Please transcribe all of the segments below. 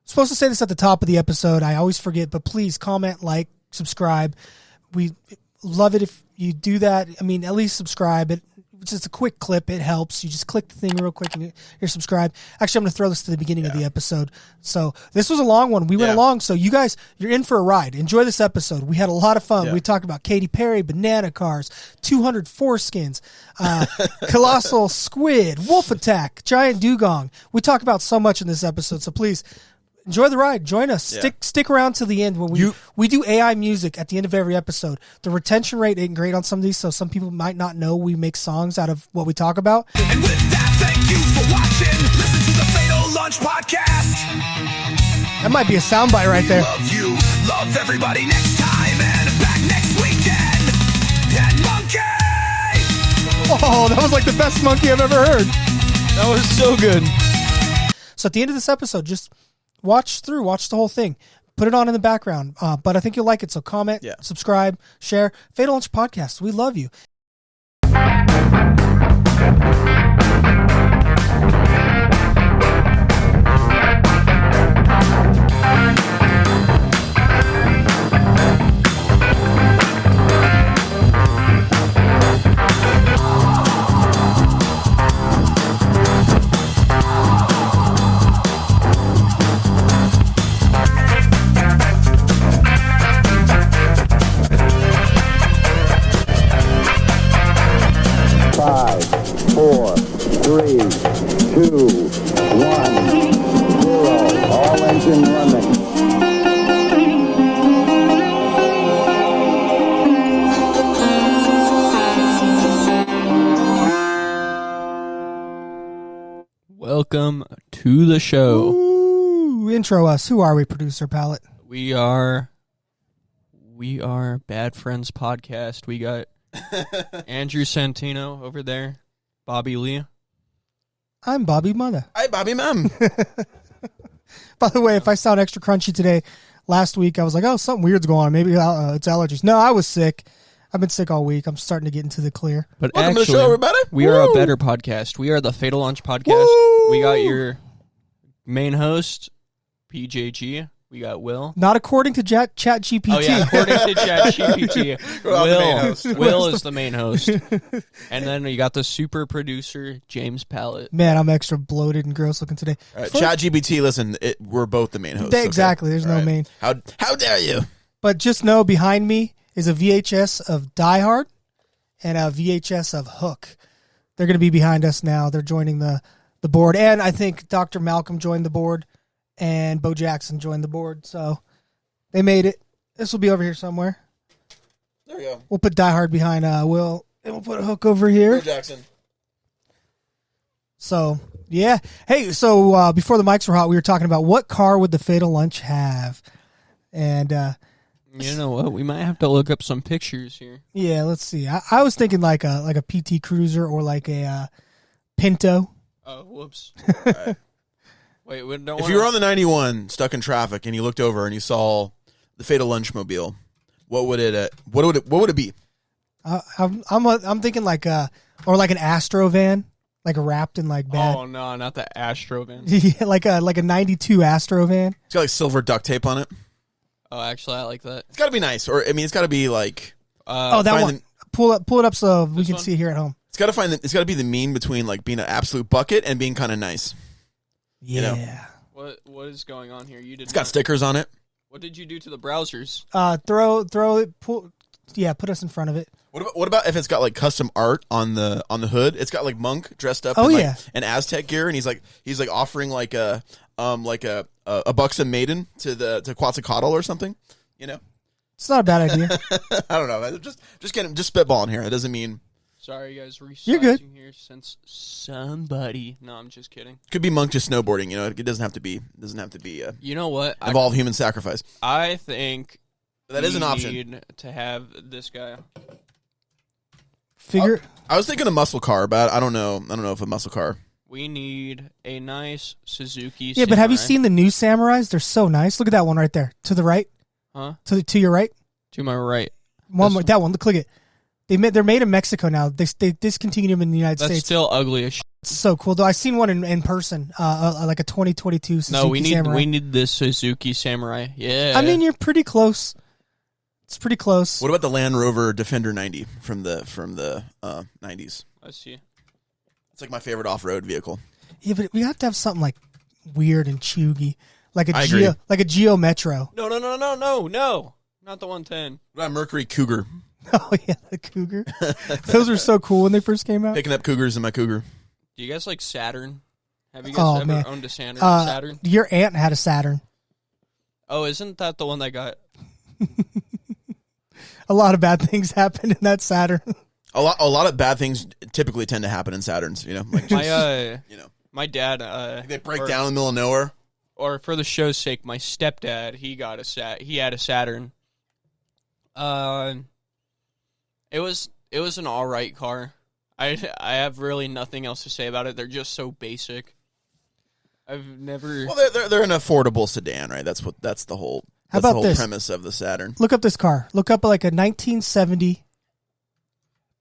Supposed to say this at the top of the episode. I always forget, but please comment, like, subscribe. We love it if you do that. I mean, at least subscribe. It's just a quick clip. It helps. You just click the thing real quick and you're subscribed. Actually, I'm going to throw this to the beginning of the episode. So this was a long one. We went along. So you guys, you're in for a ride. Enjoy this episode. We had a lot of fun. We talked about Katy Perry, banana cars, 200 foreskins, Colossal, Squid, wolf attack, giant dugong. We talk about so much in this episode. So please enjoy the ride. Join us. Stick around to the end when we do AI music at the end of every episode. The retention rate ain't great on some of these, so some people might not know we make songs out of what we talk about. And with that, thank you for watching. Listen to the Fatal Lunch Podcast. That might be a soundbite right there. Love you. Love everybody. Next time and back next weekend. And Monkey! Oh, that was like the best monkey I've ever heard. That was so good. So at the end of this episode, just watch the whole thing. Put it on in the background. But I think you'll like it. So comment, subscribe, share. Fatal Lunch Podcast. We love you. Welcome to the show. Ooh, intro us. Who are we, producer Palette? We are Bad Friends Podcast. We got Andrew Santino over there, Bobby Lee. I'm Bobby Mother. Hi, Bobby Mom. By the way, if I sound extra crunchy today, last week I was like, oh, something weird's going on. Maybe it's allergies. No, I was sick. I've been sick all week. I'm starting to get into the clear. But Welcome actually, to the show, everybody. We are a better podcast. We are the Fatal Lunch Podcast. Woo! We got your main host, PJG. We got Will. Not according to Chat GPT. Oh, yeah, according to Chat GPT, Will is the main host. And then you got the super producer, James Pallet. Man, I'm extra bloated and gross looking today. All right, Chat GPT, listen, we're both the main hosts. Exactly. There's no main. How dare you? But just know behind me is a VHS of Die Hard and a VHS of Hook. They're going to be behind us now. They're joining the board. And I think Dr. Malcolm joined the board and Bo Jackson joined the board. So they made it. This will be over here somewhere. There we go. We'll put Die Hard behind Will, and we'll put a Hook over here. Bo Jackson. So, yeah. Hey, so before the mics were hot, we were talking about what car would the Fatal Lunch have? And you know what? We might have to look up some pictures here. yeah, let's see. I was thinking like a PT Cruiser or like a Pinto. Oh, whoops. Right. Wait, we don't If you were on the 91 stuck in traffic and you looked over and you saw the Fatal Lunch Mobile, what would it be? I'm thinking like or like an Astro van, like wrapped in like bad. Oh no, not the Astro van. Yeah, like a 92 Astro van. It's got like silver duct tape on it. Oh, actually, I like that. It's got to be nice, or I mean, it's got to be like. That one. Pull it up so we can one? see it here at home. It's got to It's got to be the mean between like being an absolute bucket and being kind of nice. Yeah. You know? What is going on here? You did. It's got stickers on it. What did you do to the browsers? Throw it. Put us in front of it. What about if it's got like custom art on the hood? It's got like Monk dressed up in like an Aztec gear, and he's like offering like a buxom maiden to Quetzalcoatl or something. You know, it's not a bad idea. I don't know. Just spitballing here. It doesn't mean. Sorry, guys. You're good. Here since somebody. No, I'm just kidding. Could be Monk just snowboarding. You know, it doesn't have to be. You know what? Involve human sacrifice. I think that is an option. Need to have this guy. I was thinking a muscle car, but I don't know if a muscle car. We need a nice Suzuki. Yeah, but have you seen the new Samurais? They're so nice. Look at that one right there. To the right. Huh? To your right. To my right. One more. That one. Click it. They're made in Mexico now. They discontinued them in the United That's States. still ugly as shit. It's so cool though. I seen one in person, like a 2022 Suzuki No, we Samurai. need this Suzuki Samurai. Yeah. I mean, you're pretty close. It's pretty close. What about the Land Rover Defender 90 from the 90s? I see. It's like my favorite off-road vehicle. Yeah, but we have to have something like weird and chuggy, like I agree. like a Geo Metro. No, not the 110. What about Mercury Cougar? Oh yeah, the Cougar. Those were so cool when they first came out. Picking up Cougars in my Cougar. Do you guys like Saturn? Have you guys ever owned a Saturn? Saturn? Your aunt had a Saturn. Oh, isn't that the one that got? A lot of bad things happened in that Saturn. A lot of bad things typically tend to happen in Saturns. You know, like my dad. they break down in the middle of nowhere. Or for the show's sake, my stepdad he had a Saturn. It was an all right car. I have really nothing else to say about it. They're just so basic. I've never. Well, they're an affordable sedan, right? That's the whole. How That's about the whole this? premise of the Saturn. Look up this car. Look up like a 1970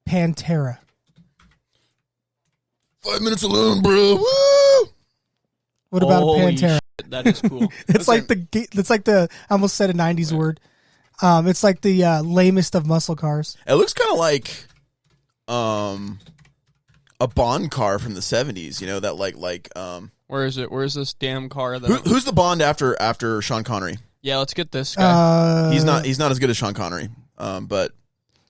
Pantera. 5 minutes alone, bro. Woo! What about a Holy Pantera? shit, that is cool. It's like the I almost said a 90s word. It's like the lamest of muscle cars. It looks kind of like a Bond car from the 70s. You know that like. Where is it? Where's this damn car? That Who's the Bond after Sean Connery? Yeah, let's get this guy. He's not as good as Sean Connery. But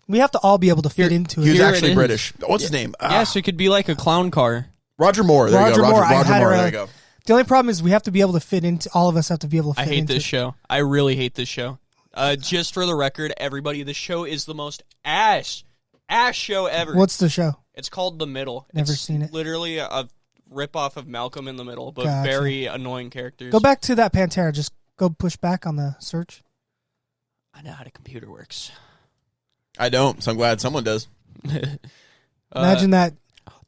we have to all be able to fit into it. he was Here actually it is. British. What's his name? Yes, it could be like a clown car. Roger Moore. There you go. Roger Moore. There you go. The only problem is we have to be able to fit into. All of us have to be able to fit I hate into this show. I really hate this show. Just for the record, everybody, this show is the most ass show ever. What's the show? It's called The Middle. Never seen it. Literally a rip-off of Malcolm in the Middle, but Gotcha. very annoying characters. Go back to that Pantera. Just go push back on the search. I know how the computer works. I don't, so I'm glad someone does. Imagine that.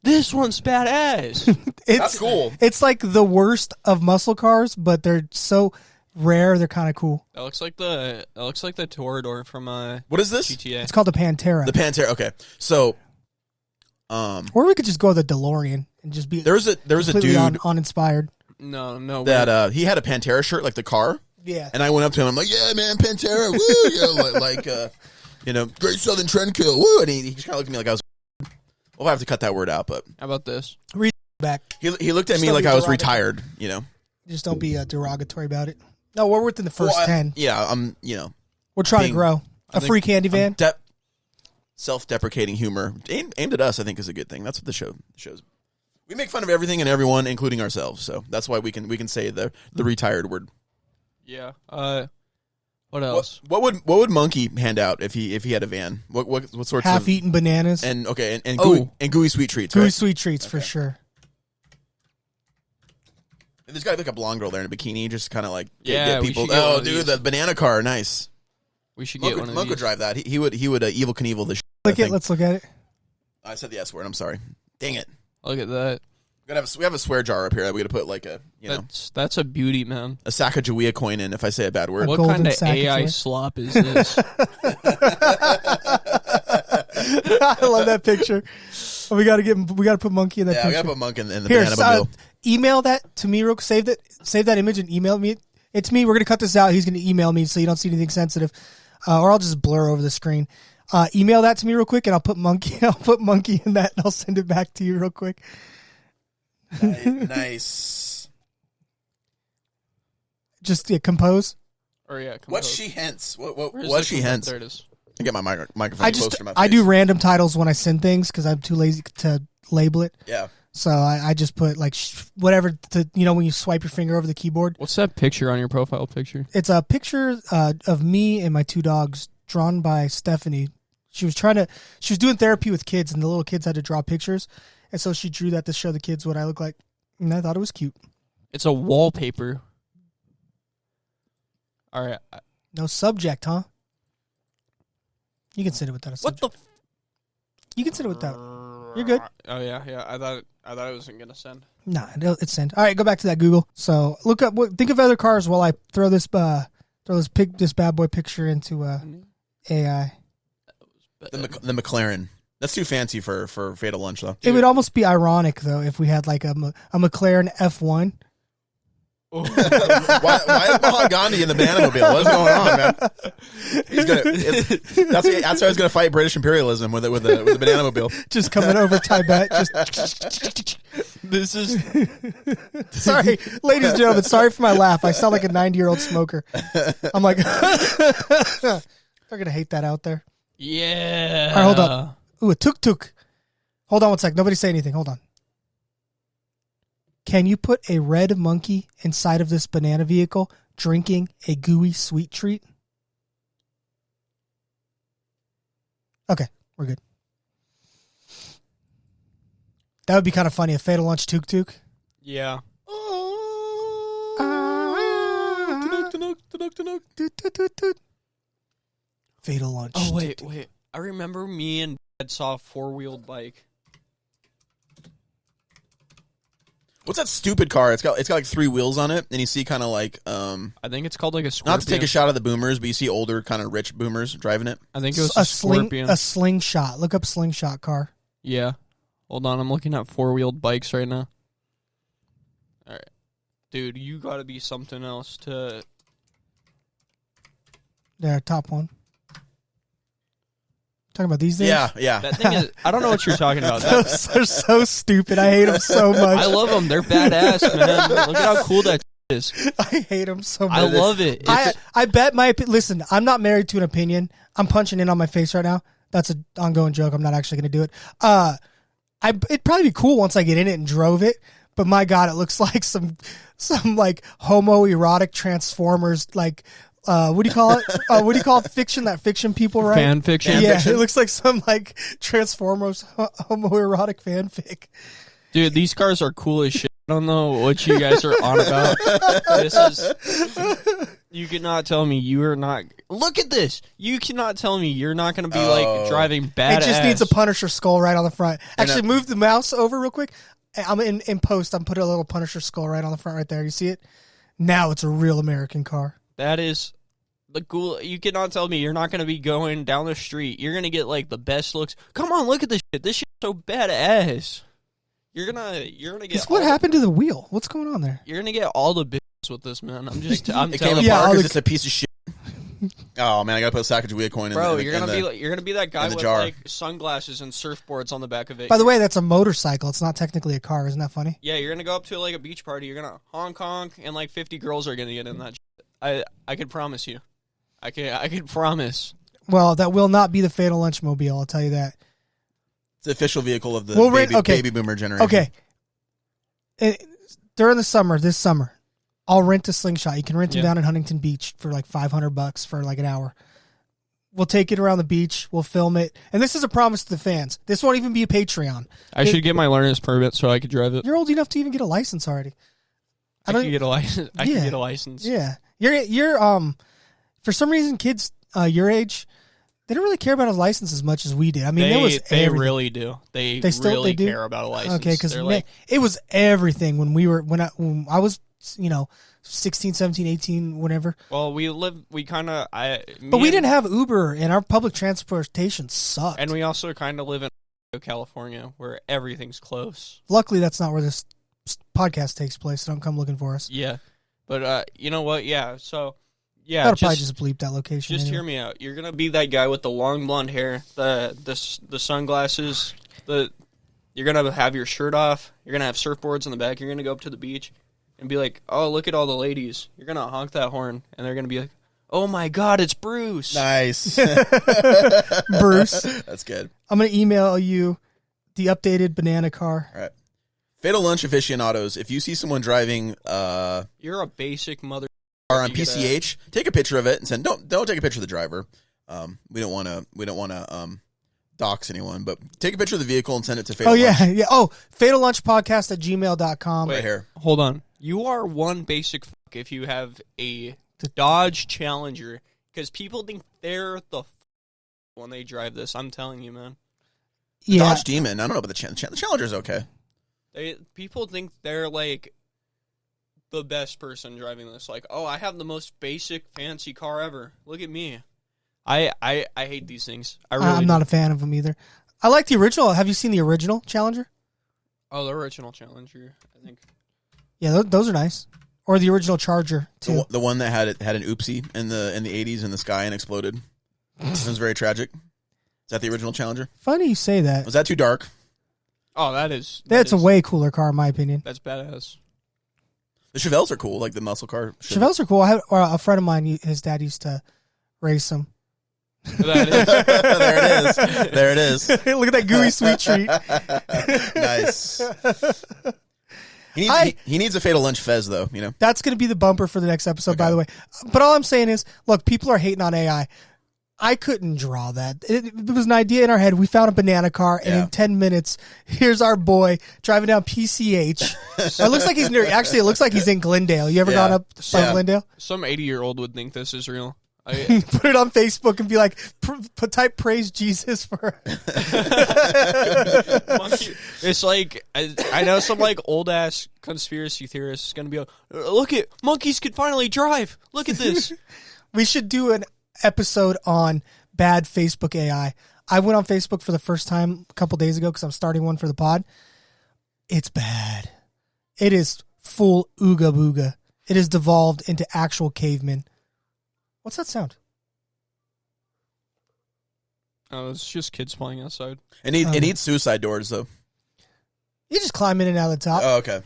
This one's badass. That's cool. It's like the worst of muscle cars, but they're so rare. They're kind of cool. That looks like the Toreador from What is this? GTA. It's called the Pantera. The Pantera. Okay, so or we could just go the DeLorean and just be there was a completely dude uninspired. No. that he had a Pantera shirt, like the car. Yeah. And I went up to him. I'm like, "Yeah, man, Pantera, woo!" Great Southern Trendkill, woo! And he just kind of looked at me like I was. We'll have to cut that word out, but How about this? Read back. he looked at Just me don't like be I was derogatory. retired. You know. Just don't be derogatory about it. No, we're within the first 10. Yeah, I'm. We're trying being- to grow. A free candy van. Self-deprecating humor aimed at us, I think, is a good thing. That's what the shows. We make fun of everything and everyone, including ourselves. So that's why we can say the retired word. Yeah. What else? What would Monkey hand out if he had a van? What sorts of Half-eaten bananas. and Oh. gooey sweet treats? Gooey Right? sweet treats for sure. There's got to be like a blonde girl there in a bikini, just kind of like Yeah, get we people. should get one Oh, of dude, these. the banana car, nice. We should get one of Monk these. would drive that. He would Evil Knievel the. Let's look at it. I said the S word. I'm sorry. Dang it. Look at that. We have a swear jar up here that we got to put like a That's a beauty, man. a Sacagawea coin in if I say a bad word. What golden kind of sack of AI joy. slop is this? I love that picture. We got to put Monkey in that Yeah, we picture. got to put Monk in the Here, banana mobile. email that to me real quick. Save that image and email me. It's me. We're going to cut this out. He's going to email me so you don't see anything sensitive. Or I'll just blur over the screen. Email that to me real quick and I'll put Monkey in that and I'll send it back to you real quick. Nice. Just compose. Or yeah, What's she hence? What's Where's she the- hence? There it is. I get my microphone closer to my face. I do random titles when I send things because I'm too lazy to label it. Yeah. So I just put like whatever to when you swipe your finger over the keyboard. What's that picture on your profile picture? It's a picture of me and my two dogs drawn by Stephanie. She was doing therapy with kids and the little kids had to draw pictures. And so she drew that to show the kids what I look like. And I thought it was cute. It's a wallpaper. All right. No subject, huh? You can send it without a What subject. the? You can send it without. You're good. Oh yeah. I thought I wasn't gonna send. Nah, it's sent. All right, go back to that Google. So look up. Think of other cars while I throw this bad boy picture into AI. The McLaren. That's too fancy for Fatal Lunch, though. It would almost be ironic, though, if we had like a McLaren F1. why is Mahatma Gandhi in the Banana-mobile? What's going on, man? That's how he's going to fight British imperialism with the Banana-mobile. Just coming over Tibet. This is sorry, ladies and gentlemen. Sorry for my laugh. I sound like a 90-year-old smoker. I'm like, they're gonna hate that out there. Yeah. All right, hold up. Ooh, a tuk-tuk. Hold on one sec. Nobody say anything. Hold on. Can you put a red monkey inside of this banana vehicle drinking a gooey sweet treat? Okay, we're good. That would be kind of funny. A Fatal Lunch tuk-tuk. Yeah. Fatal Lunch. Oh, wait. I remember me and Dad saw a four-wheeled bike. What's that stupid car? It's got like 3 wheels on it, and you see kind of like I think it's called like a Scorpion. not to take a shot at the boomers, but you see older kind of rich boomers driving it. I think it was a Scorpion. A slingshot. Look up slingshot car. Yeah. Hold on, I'm looking at four-wheeled bikes right now. All right. Dude, you got to be something else to... There, top one. Talking about these days? Yeah. That thing is... I don't know what you're talking about. They're so stupid. I hate them so much. I love them. They're badass, man. Look at how cool that is. I hate them so much. I love it. I bet my... Listen, I'm not married to an opinion. I'm punching in on my face right now. That's an ongoing joke. I'm not actually going to do it. It'd probably be cool once I get in it and drove it, but my God, it looks like some like homoerotic Transformers, like what do you call it? What do you call it? Fiction that fiction people write? Fan fiction. Yeah, it looks like some like Transformers homoerotic fanfic. Dude, these cars are cool as shit. I don't know what you guys are on about. You cannot tell me you are not... Look at this! You cannot tell me you're not going to be, like, driving badass. It just needs a Punisher skull right on the front. Actually, move the mouse over real quick. I'm in post. I'm putting a little Punisher skull right on the front right there. You see it? Now it's a real American car. That is the cool... You cannot tell me you're not going to be going down the street. You're going to get, like, the best looks. Come on, look at this shit. This shit's so badass. You're gonna get... What happened to the wheel? What's going on there? You're going to get all the business with this, man. I'm it telling came you. apart because it's a piece of shit. Oh man, I gotta put a Sacagawea coin in. Bro, you're gonna be that guy with jar. like sunglasses and surfboards on the back of it. By the way, that's a motorcycle. It's not technically a car. Isn't that funny? Yeah, you're gonna go up to like a beach party. You're gonna honk honk, and like 50 girls are gonna get in that. Shit. I can promise you. I can promise. Well, that will not be the Fatal Lunch mobile. I'll tell you that. It's the official vehicle of the baby boomer generation. Okay. During the summer, this summer, I'll rent a slingshot. You can rent them down in Huntington Beach for like $500 for like an hour. We'll take it around the beach. We'll film it. And this is a promise to the fans. This won't even be a Patreon. I should get my learner's permit so I could drive it. You're old enough to even get a license already. I can get a license. I can get a license. Yeah. You're for some reason kids your age, they don't really care about a license as much as we did. I mean, they really do. They really care about a license. Okay, because it was everything when I was, 16, 17, 18, whatever. Well, we didn't have Uber, and our public transportation sucked. And we also kind of live in California, where everything's close. Luckily, that's not where this podcast takes place, so don't come looking for us. Yeah. But you know what? Yeah, so... Yeah, that'll probably just bleep that location. Just hear me out. You're gonna be that guy with the long blonde hair, the sunglasses. You're gonna have your shirt off. You're gonna have surfboards in the back. You're gonna go up to the beach and be like, "Oh, look at all the ladies." You're gonna honk that horn, and they're gonna be like, "Oh my God, it's Bruce!" Nice, Bruce. That's good. I'm gonna email you the updated banana car. All right. Fatal Lunch aficionados. If you see someone driving, you're a basic mother. On PCH, take a picture of it and send. Don't take a picture of the driver. We don't want to dox anyone, but take a picture of the vehicle and send it to Fatal Lunch. Yeah. Oh, fatallunchpodcast@gmail.com. Wait, here, hold on. You are one basic fuck if you have a Dodge Challenger, because people think they're the when they drive this. I'm telling you, man. The Dodge Demon. I don't know about the Challenger's okay. People think they're like the best person driving this. Like, oh, I have the most basic fancy car ever. Look at me. I hate these things. I'm not a fan of them either. I like the original. Have you seen the original Challenger? Oh, the original Challenger, I think. Yeah, those are nice. Or the original Charger too. The one that had an oopsie in the 80s in the sky and exploded. It was very tragic. Is that the original Challenger? Funny you say that. Was that too dark? Oh, that's a way cooler car, in my opinion. That's badass. The Chevelles are cool, like the muscle car. Chevelles are cool. A friend of mine, his dad used to race them. That is. There it is. Look at that gooey sweet treat. Nice. He needs a fatal lunch fez, though. You know, that's going to be the bumper for the next episode, by the way. But all I'm saying is, look, people are hating on AI. I couldn't draw that. It was an idea in our head. We found a banana car, and in 10 minutes, here's our boy driving down PCH. It looks like he's near. Actually, it looks like he's in Glendale. You ever gone up by Glendale? Some 80-year-old would think this is real. Put it on Facebook and be like, type praise Jesus for. It's like I know some like old ass conspiracy theorist is gonna be like, look at monkeys could finally drive. Look at this. We should do an episode on bad Facebook AI. I went on Facebook for the first time a couple days ago because I'm starting one for the pod. It's bad. It is full ooga booga. It has devolved into actual cavemen. What's that sound? Oh, it's just kids playing outside. It needs suicide doors, though. You just climb in and out of the top. Oh, okay.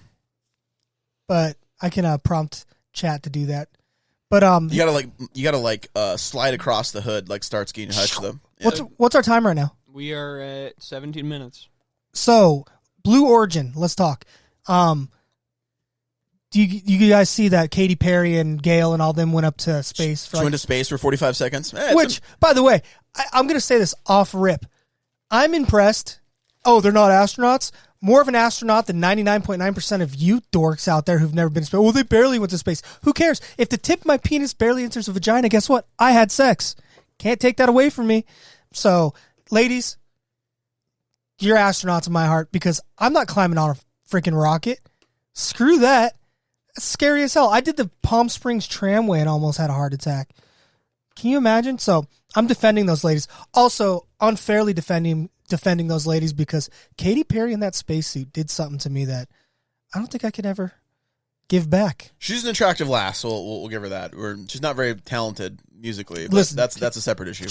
But I can prompt chat to do that. But you gotta slide across the hood like Starsky and Hutch, though. Yeah. What's our time right now? We are at 17 minutes. So Blue Origin, let's talk. Do you guys see that Katy Perry and Gayle and all them went up to space? She went to space for 45 seconds. By the way, I'm going to say this off rip. I'm impressed. Oh, they're not astronauts? More of an astronaut than 99.9% of you dorks out there who've never been to space. Well, they barely went to space. Who cares? If the tip of my penis barely enters a vagina, guess what? I had sex. Can't take that away from me. So, ladies, you're astronauts in my heart because I'm not climbing on a freaking rocket. Screw that. That's scary as hell. I did the Palm Springs tramway and almost had a heart attack. Can you imagine? So I'm defending those ladies. Also, unfairly defending those ladies because Katy Perry in that spacesuit did something to me that I don't think I could ever give back. She's an attractive lass, so we'll give her that. She's not very talented musically, but listen, that's a separate issue.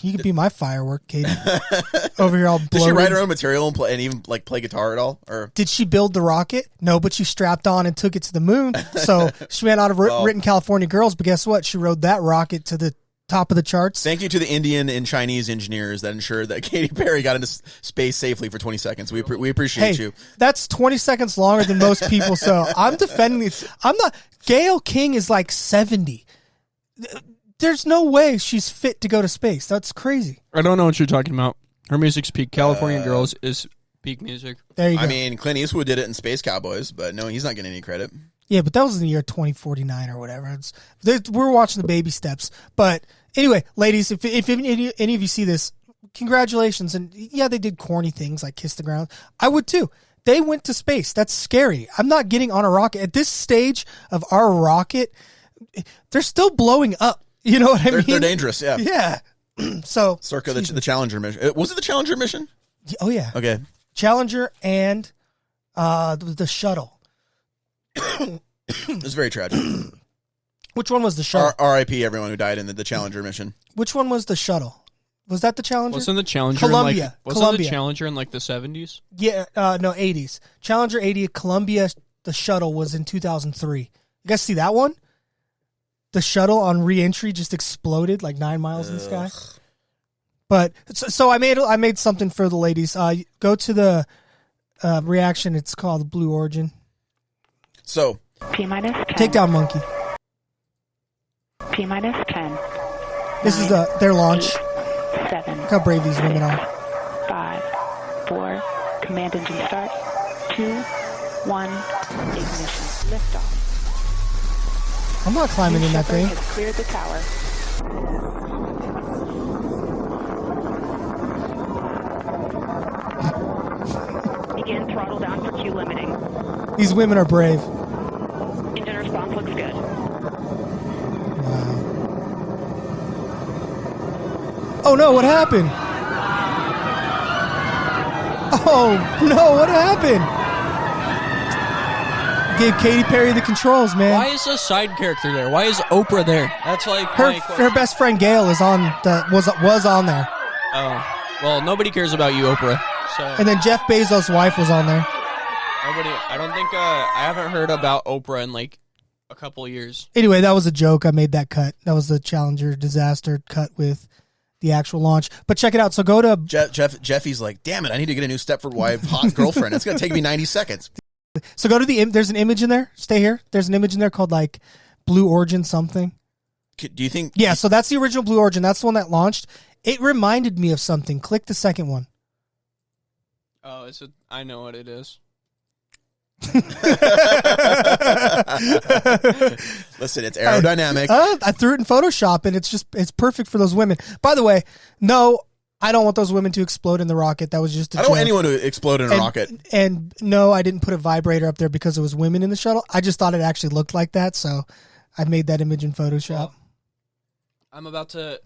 You could be my firework, Katie. Over here all bloated. Did she write her own material and even play guitar at all? Or did she build the rocket? No, but she strapped on and took it to the moon. So she ran out of written California girls, but guess what? She rode that rocket to the top of the charts. Thank you to the Indian and Chinese engineers that ensured that Katy Perry got into space safely for 20 seconds. We appreciate you. That's 20 seconds longer than most people. So I'm defending these. I'm not. Gayle King is like 70. There's no way she's fit to go to space. That's crazy. I don't know what you're talking about. Her music's peak. California Girls is peak music. There you go. I mean, Clint Eastwood did it in Space Cowboys, but no, he's not getting any credit. Yeah, but that was in the year 2049 or whatever. We're watching the baby steps. But anyway, ladies, if any of you see this, congratulations. And yeah, they did corny things like kiss the ground. I would too. They went to space. That's scary. I'm not getting on a rocket. At this stage of our rocket, they're still blowing up. You know what I mean? They're dangerous, yeah. Yeah. So circa the Challenger mission. Was it the Challenger mission? Oh yeah. Okay. Challenger and the shuttle. It's very tragic. Which one was the shuttle? R.I.P. everyone who died in the Challenger mission. Which one was the shuttle? Was that the Challenger? Wasn't the Challenger Columbia? Wasn't the Challenger in like the 70s? Yeah, no, 80s. Challenger 80, Columbia. The shuttle was in 2003. You guys see that one? The shuttle on re-entry just exploded like 9 miles in the sky. But so I made something for the ladies. Go to the reaction. It's called the Blue Origin. So T-minus 10. Take down Monkey. T-minus 10. This is their launch. 7. Look how brave these women are. 5, 4. Command engine start. 2, 1. Ignition. Liftoff. I'm not climbing in that thing. Has cleared the tower. Begin throttle down for Q limiting. These women are brave. Engine response looks good. Wow. Oh no, what happened? Oh no, what happened? Gave Katy Perry the controls, man. Why is a side character there? Why is Oprah there? That's like her best friend Gayle is on was on there. Oh, well, nobody cares about you, Oprah. So And then Jeff Bezos' wife was on there. nobody. I don't think I haven't heard about Oprah in like a couple of years. Anyway, that was a joke. I made that cut. That was the Challenger disaster cut with the actual launch. But check it out. So go to Jeffy's like, damn it, I need to get a new Stepford wife hot girlfriend. It's gonna take me 90 seconds. So go to there's an image in there. Stay here. There's an image in there called like Blue Origin something. Do you think? Yeah, so that's the original Blue Origin. That's the one that launched. It reminded me of something. Click the second one. Oh, I know what it is. Listen, it's aerodynamic. I threw it in Photoshop, and it's perfect for those women. By the way, no, I don't want those women to explode in the rocket. That was just a I don't want joke. anyone to explode in a rocket. And no, I didn't put a vibrator up there because it was women in the shuttle. I just thought it actually looked like that, so I made that image in Photoshop. Well, I'm about to...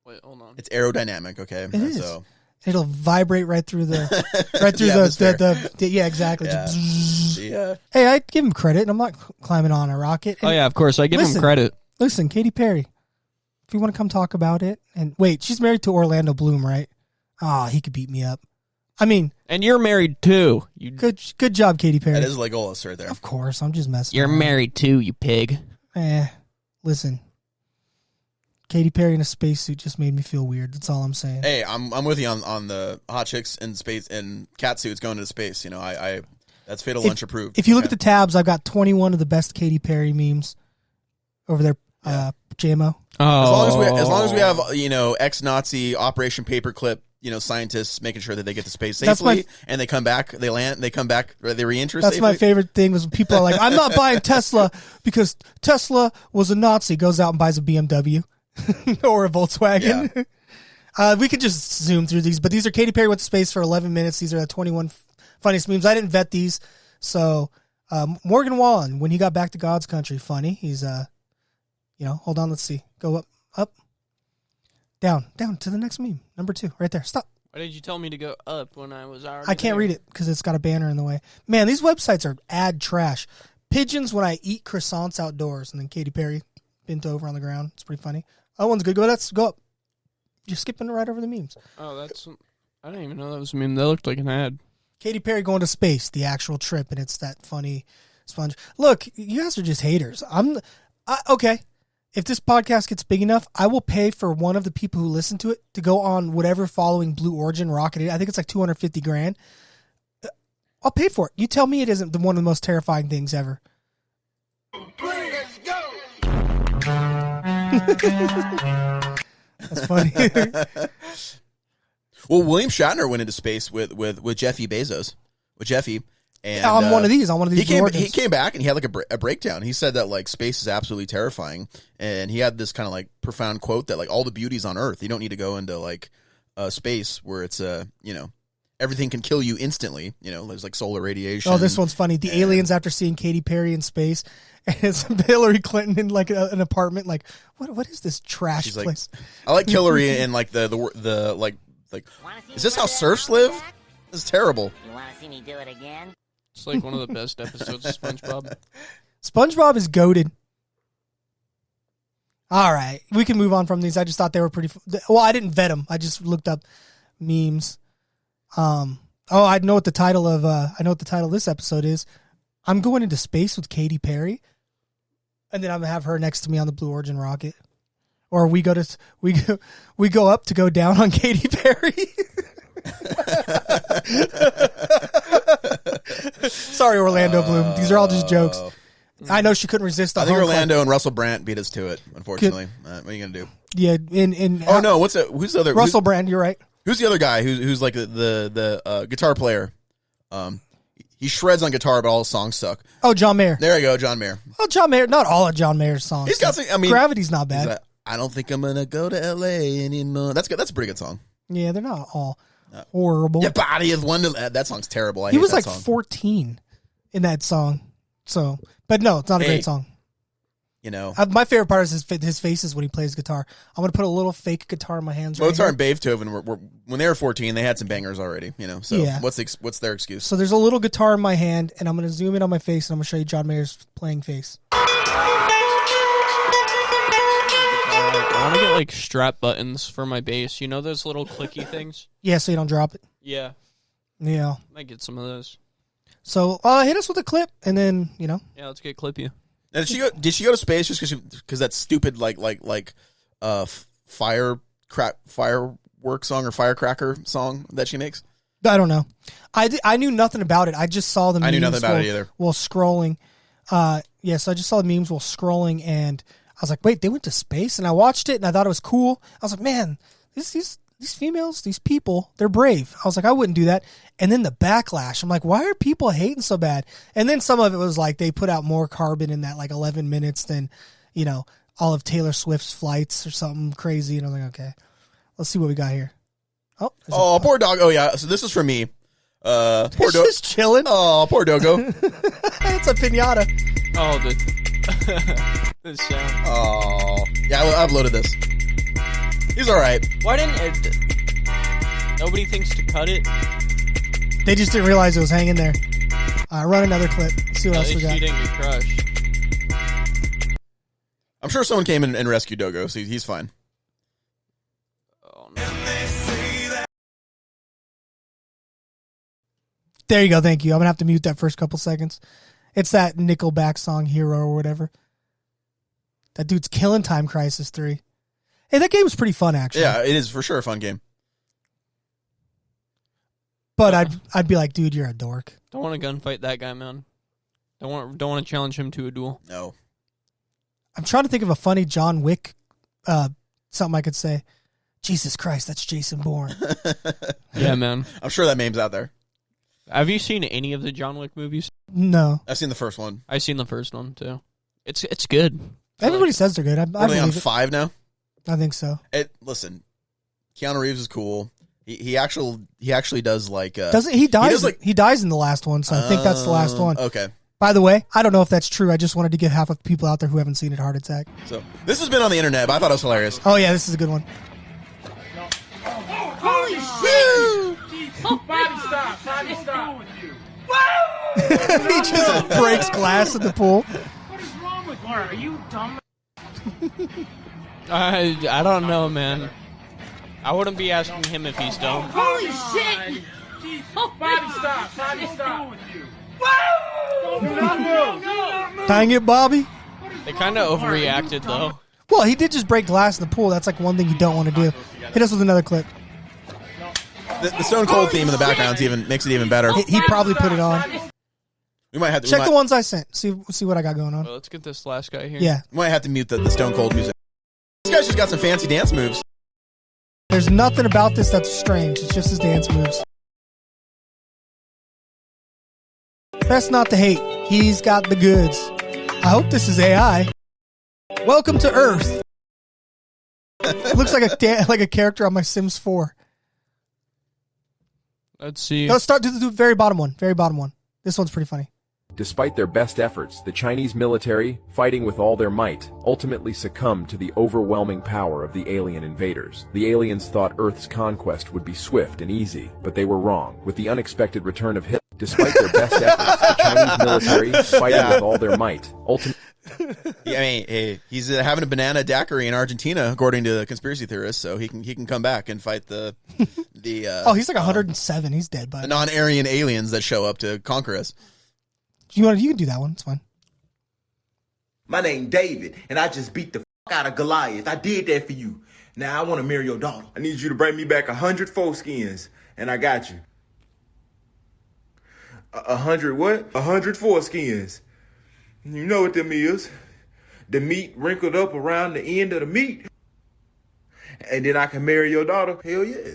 Wait, hold on. It's aerodynamic, okay? It is. So. It'll vibrate right through the yeah, exactly. Yeah. Yeah. Hey, I give him credit, and I'm not climbing on a rocket. Oh, yeah, of course. I give him credit. Listen, Katy Perry, if you want to come talk about it, and wait, she's married to Orlando Bloom, right? Ah, he could beat me up. I mean, and you're married too. Good job, Katy Perry. That is Legolas right there. Of course, I'm just messing. You're around. married too, you pig. Listen, Katy Perry in a spacesuit just made me feel weird. That's all I'm saying. Hey, I'm with you on the hot chicks in space and cat suits going into space. You know, I that's Fatal Lunch approved. If you look at the tabs, I've got 21 of the best Katy Perry memes over there. JMO. Oh, As long as we have ex-Nazi Operation Paperclip, scientists making sure that they get to space safely and they come back, they land, they come back, they re-enter That's safely. my favorite thing was when people are like, I'm not buying Tesla because Tesla was a Nazi. Goes out and buys a BMW or a Volkswagen. Yeah. We could just zoom through these, but these are Katy Perry went to space for 11 minutes. These are the 21 funniest memes. I didn't vet these. So Morgan Wallen, when he got back to God's country, funny. He's, hold on. Let's see. Go up, down to the next meme. Number 2, right there. Stop. Why did you tell me to go up when I was already I can't read it because it's got a banner in the way. Man, these websites are ad trash. Pigeons when I eat croissants outdoors, and then Katy Perry bent over on the ground. It's pretty funny. That one's good. Let's go up. You're skipping right over the memes. Oh, I didn't even know that was a meme. That looked like an ad. Katy Perry going to space, the actual trip, and it's that funny sponge. Look, you guys are just haters. Okay. If this podcast gets big enough, I will pay for one of the people who listen to it to go on whatever following Blue Origin rocket. I think it's like $250,000. I'll pay for it. You tell me it isn't one of the most terrifying things ever. Let's go. That's funny. Well, William Shatner went into space with Jeffy Bezos. With Jeffy. And, I'm one of these. He came back and he had like a breakdown. He said that like space is absolutely terrifying, and he had this kind of like profound quote that like all the beauty's on Earth. You don't need to go into like space where it's everything can kill you instantly. There's like solar radiation. Oh, this one's funny. The aliens after seeing Katy Perry in space, and it's Hillary Clinton in like an apartment. Like, what is this trash She's place? Like, I like Hillary in like the like. Is this how serfs live? This is terrible. You want to see me do it again? It's like one of the best episodes of SpongeBob. SpongeBob is goated. All right, we can move on from these. I just thought they were pretty. Well, I didn't vet them. I just looked up memes. I know what the title of this episode is. I'm going into space with Katy Perry, and then I'm gonna have her next to me on the Blue Origin rocket, or we go up to go down on Katy Perry. Sorry, Orlando Bloom. These are all just jokes. I know she couldn't resist. I think Orlando and Russell Brand beat us to it. Unfortunately, what are you gonna do? Yeah. Who's the other? Russell Brand. You're right. Who's the other guy who's like the guitar player? He shreds on guitar, but all his songs suck. Oh, John Mayer. There you go, John Mayer. Well, John Mayer. Not all of John Mayer's songs. He's got some. I mean, Gravity's not bad. Like, I don't think I'm gonna go to L.A. anymore. That's good. That's a pretty good song. Yeah, they're not all horrible. Your body is Wonderland. That song's terrible. He was like 14 in that song. So, but no, it's not a great song. you know. My favorite part is his faces when he plays guitar. I'm going to put a little fake guitar in my hands right Mozart here. and Beethoven were when they were 14, they had some bangers already, you know. So Yeah. what's their excuse? So there's a little guitar in my hand, and I'm going to zoom in on my face, and I'm going to show you John Mayer's playing face. I want to get like strap buttons for my bass. You know those little clicky things? Yeah, so you don't drop it. Yeah. Yeah. Might get some of those. So hit us with a clip, and then, you know. Yeah, let's get Clip You. Now, did she go to space just because that stupid firework song or firecracker song that she makes? I don't know. I knew nothing about it. I just saw the memes. I knew nothing about it either. While scrolling. So I just saw the memes while scrolling, and I was like, wait, they went to space? And I watched it, and I thought it was cool. I was like, man, these females, these people, they're brave. I was like, I wouldn't do that. And then the backlash. I'm like, why are people hating so bad? And then some of it was like they put out more carbon in that like 11 minutes than, you know, all of Taylor Swift's flights or something crazy. And I was like, okay, let's see what we got here. Oh, poor dog. Oh, yeah. So this is for me. Poor He's just chilling. Oh, poor Dogo. It's a pinata. Oh, the sound. Oh. Yeah, I uploaded this. He's all right. Why didn't nobody thinks to cut it? They just didn't realize it was hanging there. Run another clip. See what else we got. She didn't get crushed. I'm sure someone came in and rescued Dogo, so he's fine. Oh, no. There you go. Thank you. I'm going to have to mute that first couple seconds. It's that Nickelback song, Hero or whatever. That dude's killing Time Crisis 3. Hey, that game's pretty fun, actually. Yeah, it is for sure a fun game. But I'd be like, dude, you're a dork. Don't want to gunfight that guy, man. Don't want to challenge him to a duel. No. I'm trying to think of a funny John Wick something I could say. Jesus Christ, that's Jason Bourne. Yeah, man. I'm sure that meme's out there. Have you seen any of the John Wick movies? No. I've seen the first one. I've seen the first one, too. It's good. Everybody says they're good. I Are they on believe it. 5 now? I think so. Listen, Keanu Reeves is cool. He actually does like Doesn't he dies? He dies in the last one, so I think that's the last one. Okay. By the way, I don't know if that's true. I just wanted to give half of the people out there who haven't seen it a heart attack. So this has been on the internet, but I thought it was hilarious. Oh yeah, this is a good one. Holy shit! Body stop! He just breaks glass in the pool. What is wrong with you? Are you dumb? I don't know, man. I wouldn't be asking him if he's dumb. Holy shit! Body stop! Dang it, Bobby. They kind of overreacted, though. Well, he did just break glass in the pool. That's like one thing you don't want to do. Hit us with another clip. The Stone Cold theme in the background makes it even better. He probably put it on. We might have to Check the ones I sent. See what I got going on. Well, let's get this last guy here. Yeah. We might have to mute the Stone Cold music. This guy's just got some fancy dance moves. There's nothing about this that's strange. It's just his dance moves. Best not to hate. He's got the goods. I hope this is AI. Welcome to Earth. Looks like a character on my Sims 4. Let's see. Let's start to the very bottom one. Very bottom one. This one's pretty funny. Despite their best efforts, the Chinese military, fighting with all their might, ultimately succumbed to the overwhelming power of the alien invaders. The aliens thought Earth's conquest would be swift and easy, but they were wrong. With the unexpected return of Hitler, despite their best efforts, the Chinese military, fighting with all their might, ultimately... Yeah, I mean, hey, he's having a banana daiquiri in Argentina, according to the conspiracy theorists, so he can come back and fight the he's like 107. He's dead, but the non-Aryan aliens that show up to conquer us. You can do that one. It's fine. My name David, and I just beat the out of Goliath. I did that for you. Now I want to marry your daughter. I need you to bring me back 100 foreskins, and I got you. 100 what? 100 foreskins. You know what them is. The meat wrinkled up around the end of the meat. And then I can marry your daughter. Hell yeah.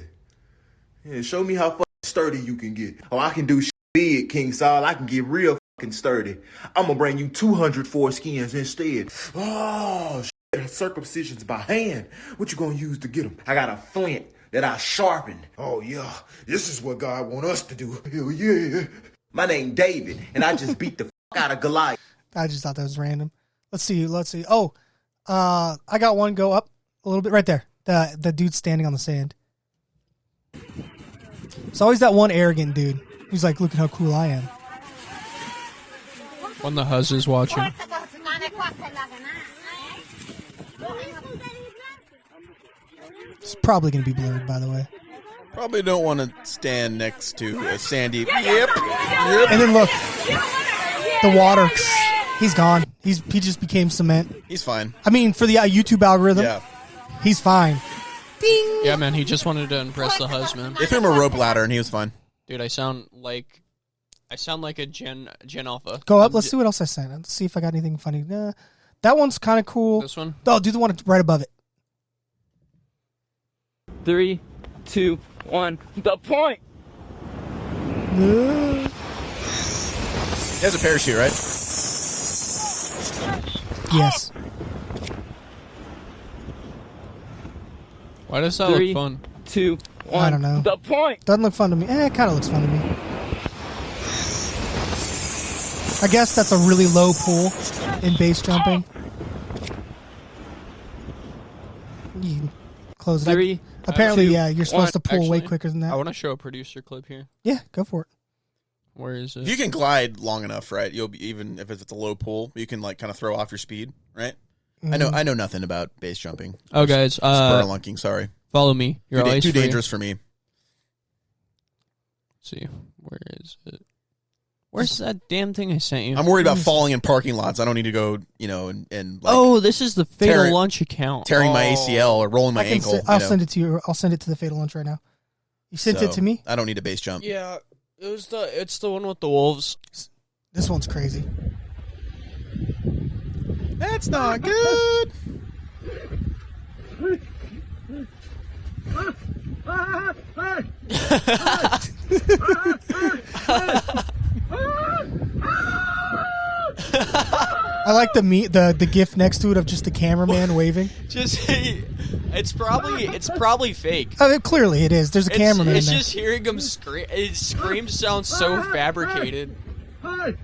Yeah, show me how fucking sturdy you can get. Oh, I can do shit big, King Saul. I can get real fucking sturdy. I'm going to bring you 200 foreskins instead. Oh, shit. Circumcisions by hand. What you going to use to get them? I got a flint that I sharpened. Oh, yeah. This is what God want us to do. Hell yeah. My name David, and I just beat the out of Goliath. I just thought that was random. Let's see. Oh, I got one. Go up a little bit right there. The dude standing on the sand. It's always that one arrogant dude who's like, look at how cool I am. When the huzz is watching. It's probably going to be blurred, by the way. Probably don't want to stand next to a sandy. Yep. And then look, the water. He's gone. He just became cement. He's fine. I mean, for the YouTube algorithm, Yeah. he's fine. Ding. Yeah, man, he just wanted to impress the huzz, man. They threw him a rope ladder and he was fine. Dude, I sound like a Gen Alpha. Go up. Let's see what else I sent. Let's see if I got anything funny. That one's kind of cool. This one? Oh, do the one right above it. 3, 2, 1. The point. He has a parachute, right? Yes. Why does that 3, look fun? 2, 1. I don't know. The point. Doesn't look fun to me. It kind of looks fun to me. I guess that's a really low pool in base jumping. You can close it. 3. Apparently, 2, yeah, you're supposed to pull way Actually, quicker than I that. want to show a producer clip here. Yeah, go for it. Where is it? If you can glide long enough, right? You'll be, even if it's a low pool, you can like kind of throw off your speed, right? I know nothing about base jumping. Oh, guys, spurlunking, sorry. follow me. You're always too free. dangerous for me. Let's see, where is it? Where's that damn thing I sent you? I'm worried about falling in parking lots. I don't need to go, and like, oh, this is the Fatal Lunch account. Tearing my ACL or rolling my ankle. I'll send it to you. I'll send it to the Fatal Lunch right now. You sent it to me? I don't need a base jump. Yeah, it's the one with the wolves. This one's crazy. That's not good. I like the GIF next to it of just the cameraman waving. Just it's probably fake. I mean, clearly it is. There's a cameraman It's there. just hearing him scream. His scream sounds so fabricated. His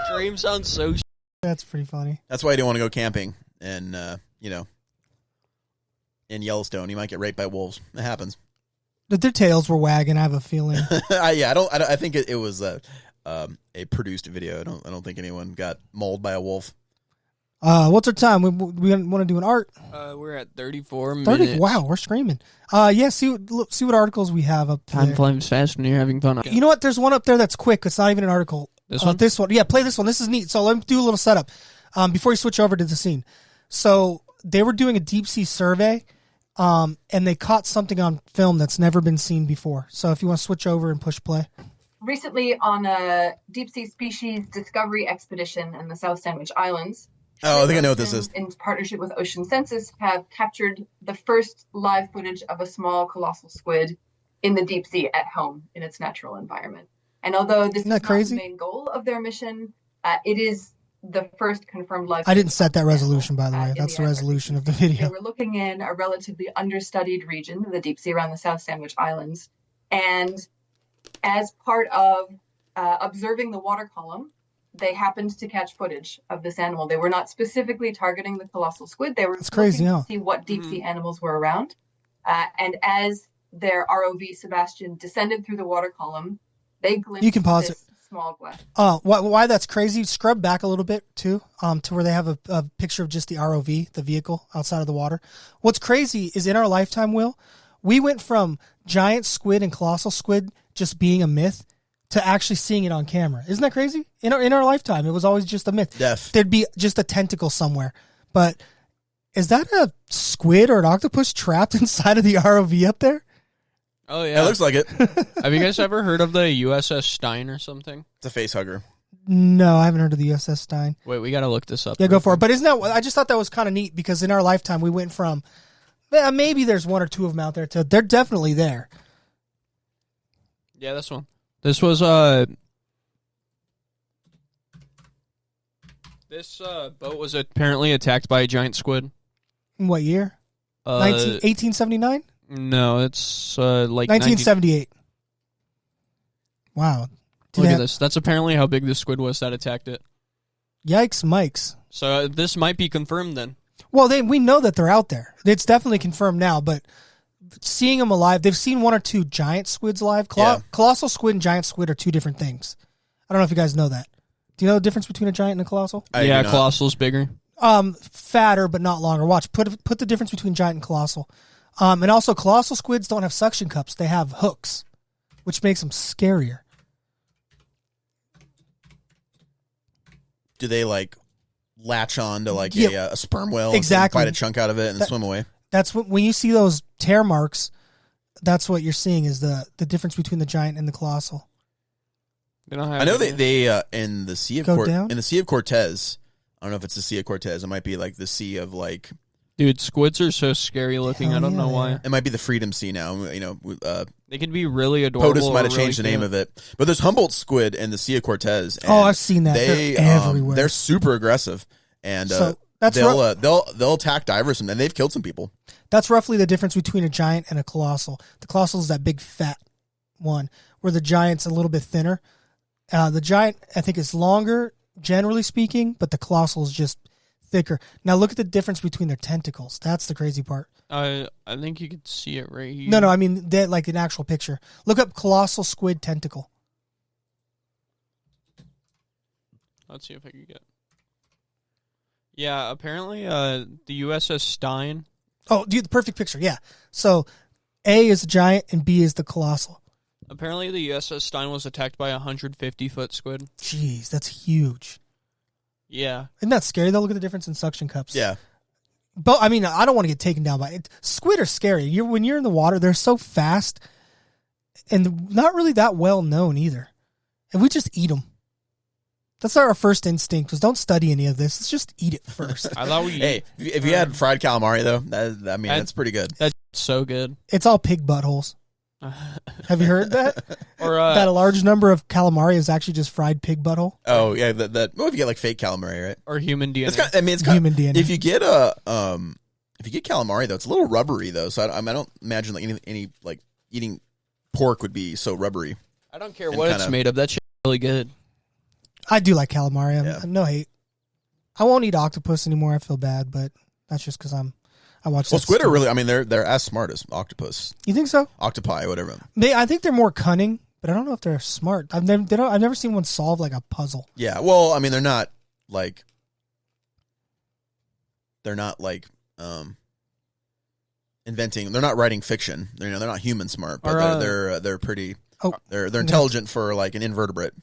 scream sounds so. That's pretty funny. That's why I don't want to go camping, and in Yellowstone, you might get raped by wolves. It happens. But their tails were wagging. I have a feeling. I think it was a produced video. I don't think anyone got mauled by a wolf. What's our time? We want to do an art. We're at 34 minutes. Wow, we're screaming. Yeah. See what articles we have up there. Time flies fast when you're having fun. You know what? There's one up there that's quick. It's not even an article. This one? This one. Yeah, play this one. This is neat. So let me do a little setup before you switch over to the scene. So they were doing a deep sea survey, and they caught something on film that's never been seen before. So if you want to switch over and push play. Recently, on a deep sea species discovery expedition in the South Sandwich Islands. Oh, I think I know what this is. In partnership with Ocean Census, have captured the first live footage of a small colossal squid in the deep sea at home in its natural environment. And although this is not the main goal of their mission, it is the first confirmed live. I didn't set that resolution, by the way. That's the resolution of the video. We're looking in a relatively understudied region, the deep sea around the South Sandwich Islands, and as part of observing the water column, they happened to catch footage of this animal. They were not specifically targeting the colossal squid. They were looking to see what deep sea animals were around. And as their ROV Sebastian descended through the water column, they glimpsed you can pause this small glass. Why that's crazy? Scrub back a little bit too, to where they have a picture of just the ROV, the vehicle outside of the water. What's crazy is in our lifetime, Will, we went from giant squid and colossal squid just being a myth to actually seeing it on camera. Isn't that crazy? In our lifetime, it was always just a myth. Death. There'd be just a tentacle somewhere. But is that a squid or an octopus trapped inside of the ROV up there? Oh, yeah. It looks like it. Have you guys ever heard of the USS Stein or something? It's a face hugger. No, I haven't heard of the USS Stein. Wait, we got to look this up. Yeah, go for it. But isn't that? I just thought that was kind of neat because in our lifetime, we went from maybe there's one or two of them out there to they're definitely there. Yeah, this one. This was this boat was apparently attacked by a giant squid. In what year? 1879? No, it's like 1978. Wow. Look at this. That's apparently how big the squid was that attacked it. Yikes, Mikes. So this might be confirmed then. Well, we know that they're out there. It's definitely confirmed now, but seeing them alive, they've seen one or two giant squids alive. Colossal squid and giant squid are two different things. I don't know if you guys know that. Do you know the difference between a giant and a colossal? Yeah, colossal's bigger. Fatter, but not longer. Watch, put the difference between giant and colossal. And also, colossal squids don't have suction cups. They have hooks, which makes them scarier. Do they like latch on to like a sperm whale exactly. and bite a chunk out of it and then swim away? That's when you see those tear marks, that's what you're seeing is the difference between the giant and the colossal. I know they in the Sea of Cortez. I don't know if it's the Sea of Cortez. It might be like the Sea of like. Dude, squids are so scary looking. I don't know why. It might be the Freedom Sea now. You know, they could be really adorable. POTUS might have changed the name of it, but there's Humboldt squid in the Sea of Cortez. Oh, I've seen that. They're everywhere. They're super aggressive, and that's they'll attack divers, and they've killed some people. That's roughly the difference between a giant and a colossal. The colossal is that big fat one, where the giant's a little bit thinner. The giant, I think, is longer, generally speaking, but the colossal is just thicker. Now look at the difference between their tentacles. That's the crazy part. I think you could see it right here. No, I mean like an actual picture. Look up colossal squid tentacle. Let's see if I can get. Yeah, apparently the USS Stein. Oh, dude, the perfect picture. Yeah. So A is the giant and B is the colossal. Apparently the USS Stein was attacked by a 150-foot squid. Jeez, that's huge. Yeah. Isn't that scary, though? Look at the difference in suction cups. Yeah. But, I mean, I don't want to get taken down by it. Squid are scary. When you're in the water, they're so fast and not really that well known either. And we just eat them. That's our first instinct, was don't study any of this. Let's just eat it first. I thought Hey, if you had fried calamari, though, that's pretty good. That's so good. It's all pig buttholes. Have you heard that? Or that a large number of calamari is actually just fried pig butthole? Oh yeah, if you get like fake calamari, right? Or human DNA. It's human DNA. If you get calamari though, it's a little rubbery though. So I don't imagine like any like eating pork would be so rubbery. I don't care what it's made of. That shit's really good. I do like calamari. I'm no hate. I won't eat octopus anymore. I feel bad, but that's just because I watch. Well, squid are really. I mean, they're as smart as octopus. You think so? Octopi, whatever. I think they're more cunning, but I don't know if they're smart. I've never seen one solve like a puzzle. Yeah. Well, I mean, they're not like inventing. They're not writing fiction. They're not human smart, but they're pretty. They're intelligent for like an invertebrate.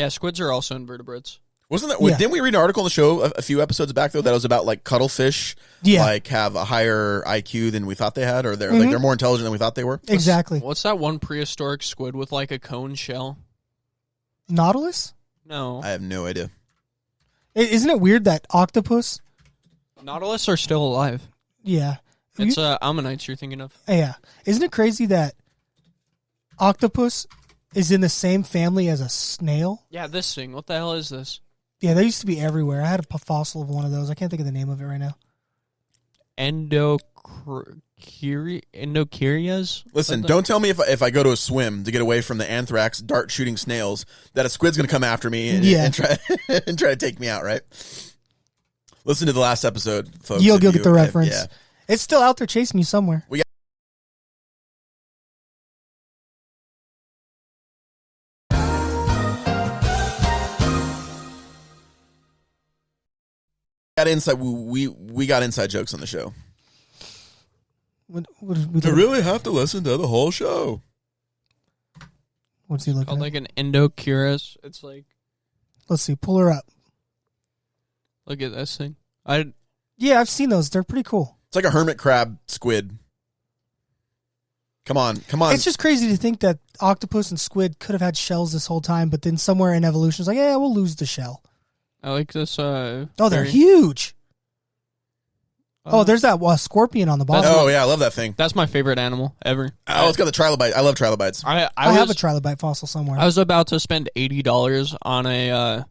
Squids are also invertebrates. Wasn't that? Yeah. Didn't we read an article on the show a few episodes back though that was about like cuttlefish, like have a higher IQ than we thought they had, or they're like they're more intelligent than we thought they were? Exactly. What's that one prehistoric squid with like a cone shell? Nautilus? No, I have no idea. Isn't it weird that octopus? Nautilus are still alive. Yeah, it's ammonites you're thinking of. Yeah, isn't it crazy that octopus is in the same family as a snail? Yeah, this thing. What the hell is this? Yeah, they used to be everywhere. I had a fossil of one of those. I can't think of the name of it right now. Endocurias? Listen, don't tell me if I go to a swim to get away from the anthrax dart shooting snails that a squid's going to come after me and try and try to take me out, right? Listen to the last episode, folks. You'll get the reference. Yeah. It's still out there chasing you somewhere. We got inside. We got inside jokes on the show. You really have to listen to the whole show. What's he looking called at? Like an endocurus. It's like. Let's see. Pull her up. Look at this thing. Yeah, I've seen those. They're pretty cool. It's like a hermit crab squid. Come on. It's just crazy to think that octopus and squid could have had shells this whole time, but then somewhere in evolution, it's like, yeah, we'll lose the shell. I like this. They're huge. There's that scorpion on the bottom. Oh, yeah, I love that thing. That's my favorite animal ever. Oh, it's got the trilobite. I love trilobites. I have a trilobite fossil somewhere. I was about to spend $80 on a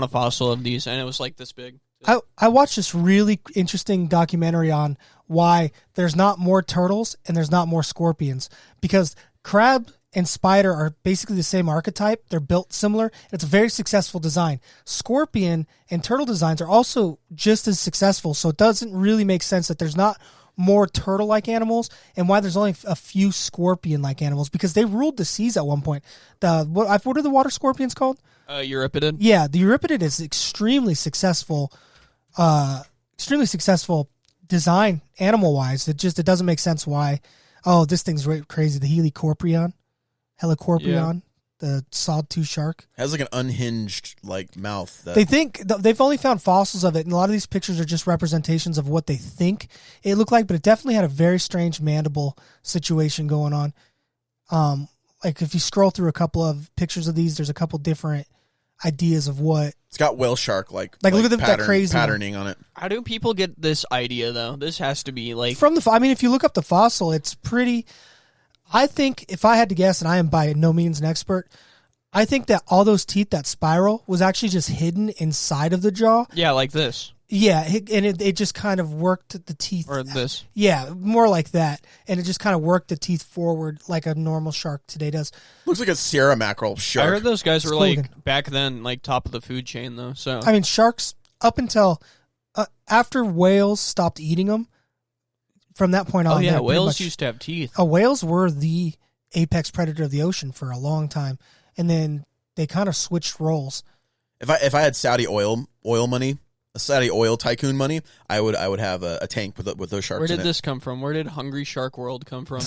fossil of these, and it was like this big. I watched this really interesting documentary on why there's not more turtles and there's not more scorpions, because crab and spider are basically the same archetype. They're built similar. It's a very successful design. Scorpion and turtle designs are also just as successful, so it doesn't really make sense that there's not more turtle-like animals and why there's only a few scorpion-like animals, because they ruled the seas at one point. What are the water scorpions called? Euripidid. Yeah, the Euripidid is extremely successful design animal-wise. It doesn't make sense why. Oh, this thing's crazy. The helicorpion, the sawtooth shark. It has like an unhinged like mouth. They think they've only found fossils of it, and a lot of these pictures are just representations of what they think it looked like. But it definitely had a very strange mandible situation going on. Like if you scroll through a couple of pictures of these, there's a couple different ideas of what it's got. Whale shark like look at that crazy patterning on it. How do people get this idea though? This has to be like from the. I mean, if you look up the fossil, it's pretty. I think if I had to guess, and I am by no means an expert, I think that all those teeth, that spiral, was actually just hidden inside of the jaw. Yeah, like this. Yeah, and it just kind of worked the teeth. Or this. Yeah, more like that. And it just kind of worked the teeth forward like a normal shark today does. Looks like a Sierra mackerel shark. I heard those guys were like, back then, like top of the food chain though. So I mean, sharks, up until after whales stopped eating them, from that point on. Oh yeah, whales used to have teeth. Whales were the apex predator of the ocean for a long time, and then they kind of switched roles. If I had Saudi oil money, a Saudi oil tycoon money, I would have a tank with those sharks. Where did this come from? Where did Hungry Shark World come from?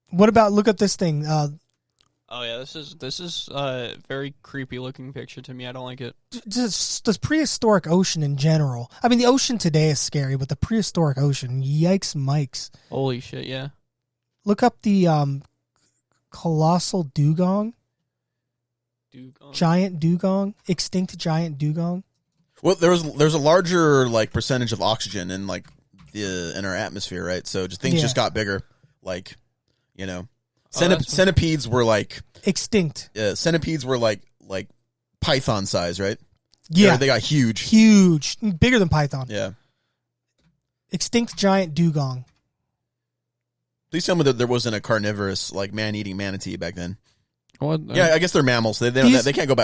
What about look at this thing? Oh yeah, this is a very creepy looking picture to me. I don't like it. Just the prehistoric ocean in general. I mean, the ocean today is scary, but the prehistoric ocean, yikes, mikes. Holy shit, yeah. Look up the colossal dugong. Giant dugong, extinct giant dugong. Well, there's a larger like percentage of oxygen in like in our atmosphere, right? So things just got bigger, like you know. Centipedes were like extinct. Centipedes were like python size, right? Yeah, they got huge, bigger than python. Yeah, extinct giant dugong. Please tell me that there wasn't a carnivorous like man-eating manatee back then. What? Yeah, I guess they're mammals. They can't go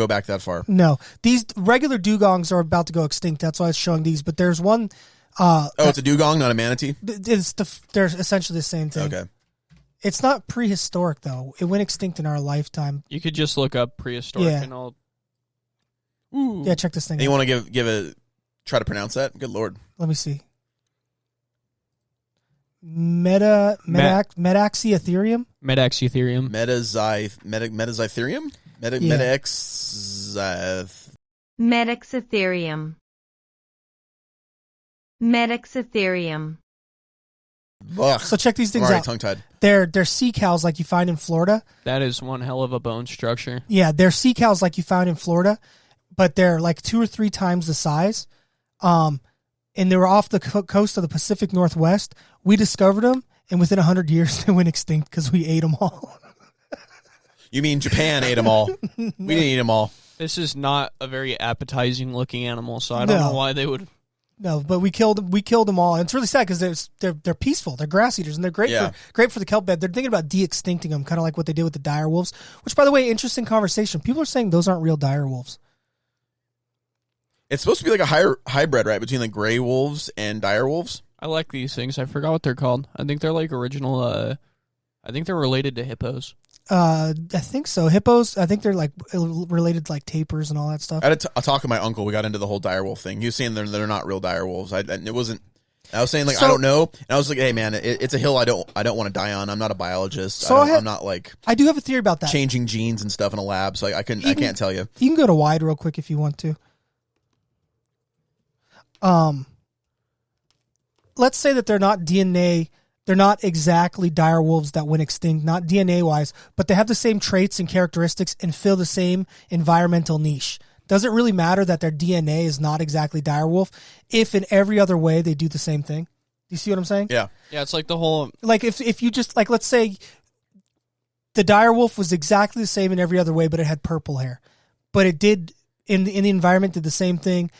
back that far. No, these regular dugongs are about to go extinct. That's why I was showing these. But there's one. It's a dugong, not a manatee. They're essentially the same thing. Okay. It's not prehistoric, though. It went extinct in our lifetime. You could just look up prehistoric and all. Ooh. Yeah, check this thing out. You want to try to pronounce that? Good Lord. Let me see. Metaxiotherium? Metaxiotherium. Metaxiotherium? Metaxiotherium. Metaxiotherium. So check these things out. Tongue-tied. They're sea cows like you find in Florida. That is one hell of a bone structure. Yeah, they're sea cows like you find in Florida, but they're like 2 or 3 times the size. And they were off the coast of the Pacific Northwest. We discovered them, and within 100 years, they went extinct because we ate them all. You mean Japan ate them all? We didn't eat them all. This is not a very appetizing looking animal, so I don't know why they would. No, but we killed them all. And it's really sad because they're peaceful. They're grass eaters, and they're great for the kelp bed. They're thinking about de-extincting them, kind of like what they did with the dire wolves. Which, by the way, interesting conversation. People are saying those aren't real dire wolves. It's supposed to be like a hybrid, right, between like gray wolves and dire wolves. I like these things. I forgot what they're called. I think they're like original. I think they're related to hippos. I think so. Hippos, I think they're like related to like tapirs and all that stuff. I had a talk to my uncle. We got into the whole dire wolf thing. He was saying they're not real dire wolves. I was saying like I don't know, and I was like, hey man, it's a hill I don't want to die on. I'm not a biologist. So I'm not like I do have a theory about that. Changing genes and stuff in a lab, so I can't tell you. You can go to wide real quick if you want to. Let's say that they're not DNA. They're not exactly dire wolves that went extinct, not DNA-wise, but they have the same traits and characteristics and fill the same environmental niche. Does it really matter that their DNA is not exactly dire wolf if in every other way they do the same thing? Do you see what I'm saying? Yeah. Yeah, it's like the whole... Like if you just, like let's say the dire wolf was exactly the same in every other way, but it had purple hair. But it did, in the environment, did the same thing.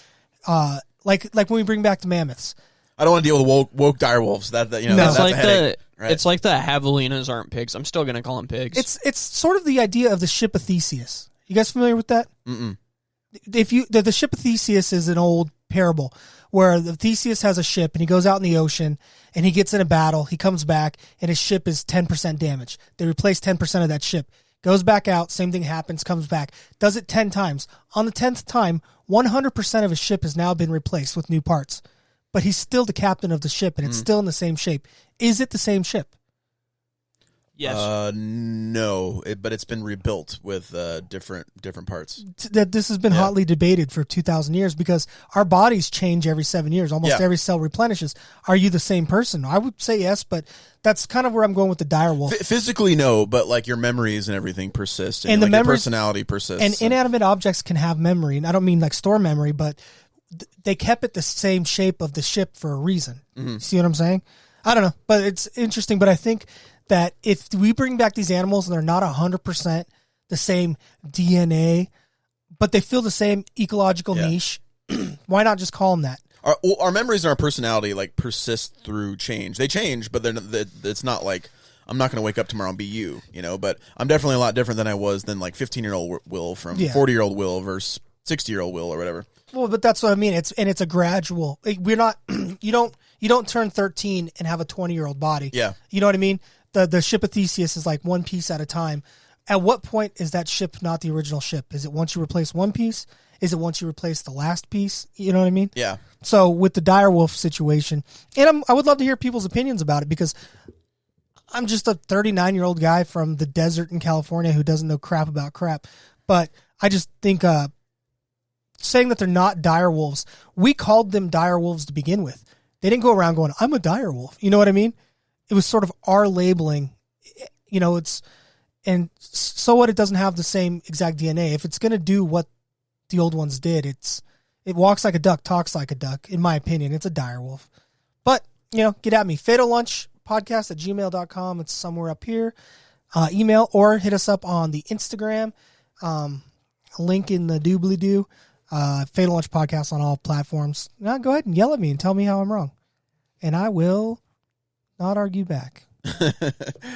Like when we bring back the mammoths. I don't want to deal with woke dire wolves. That's like the Right. It's like the javelinas aren't pigs. I'm still gonna call them pigs. It's sort of the idea of the Ship of Theseus. You guys familiar with that? Mm-mm. The Ship of Theseus is an old parable where the Theseus has a ship and he goes out in the ocean and he gets in a battle. He comes back and his ship is 10% damaged. They replace 10% of that ship. Goes back out, same thing happens, comes back, does it 10 times. On the 10th time, 100% of his ship has now been replaced with new parts. But he's still the captain of the ship, and it's still in the same shape. Is it the same ship? Yes. No, but it's been rebuilt with different parts. This has been hotly debated for 2,000 years because our bodies change every 7 years. Almost every cell replenishes. Are you the same person? I would say yes, but that's kind of where I'm going with the direwolf. Physically, no, but like your memories and everything persist, and the like memories, your personality persists. And inanimate objects can have memory, and I don't mean like store memory, but they kept it the same shape of the ship for a reason. Mm-hmm. See what I'm saying? I don't know, but it's interesting. But I think that if we bring back these animals and they're not 100% the same DNA, but they fill the same ecological niche, why not just call them that? Our memories and our personality like persist through change. They change, but it's not like I'm not going to wake up tomorrow and be you, but I'm definitely a lot different than I was than like 15-year-old Will from 40-year-old Will versus 60-year-old Will or whatever. Well, but that's what I mean. It's a gradual. We're not. You don't turn 13 and have a 20-year-old body. Yeah. You know what I mean? The Ship of Theseus is like one piece at a time. At what point is that ship not the original ship? Is it once you replace one piece? Is it once you replace the last piece? You know what I mean? Yeah. So with the direwolf situation, and I would love to hear people's opinions about it because I'm just a 39-year-old guy from the desert in California who doesn't know crap about crap. But I just think saying that they're not direwolves, we called them direwolves to begin with. They didn't go around going, I'm a direwolf. You know what I mean? It was sort of our labeling. And so what? It doesn't have the same exact DNA. If it's going to do what the old ones did, it walks like a duck, talks like a duck. In my opinion, it's a direwolf. But, get at me. fatalunchpodcast@gmail.com. It's somewhere up here. Email or hit us up on the Instagram. Link in the doobly-doo. Fatal Lunch Podcast on all platforms. Now go ahead and yell at me and tell me how I'm wrong. And I will not argue back.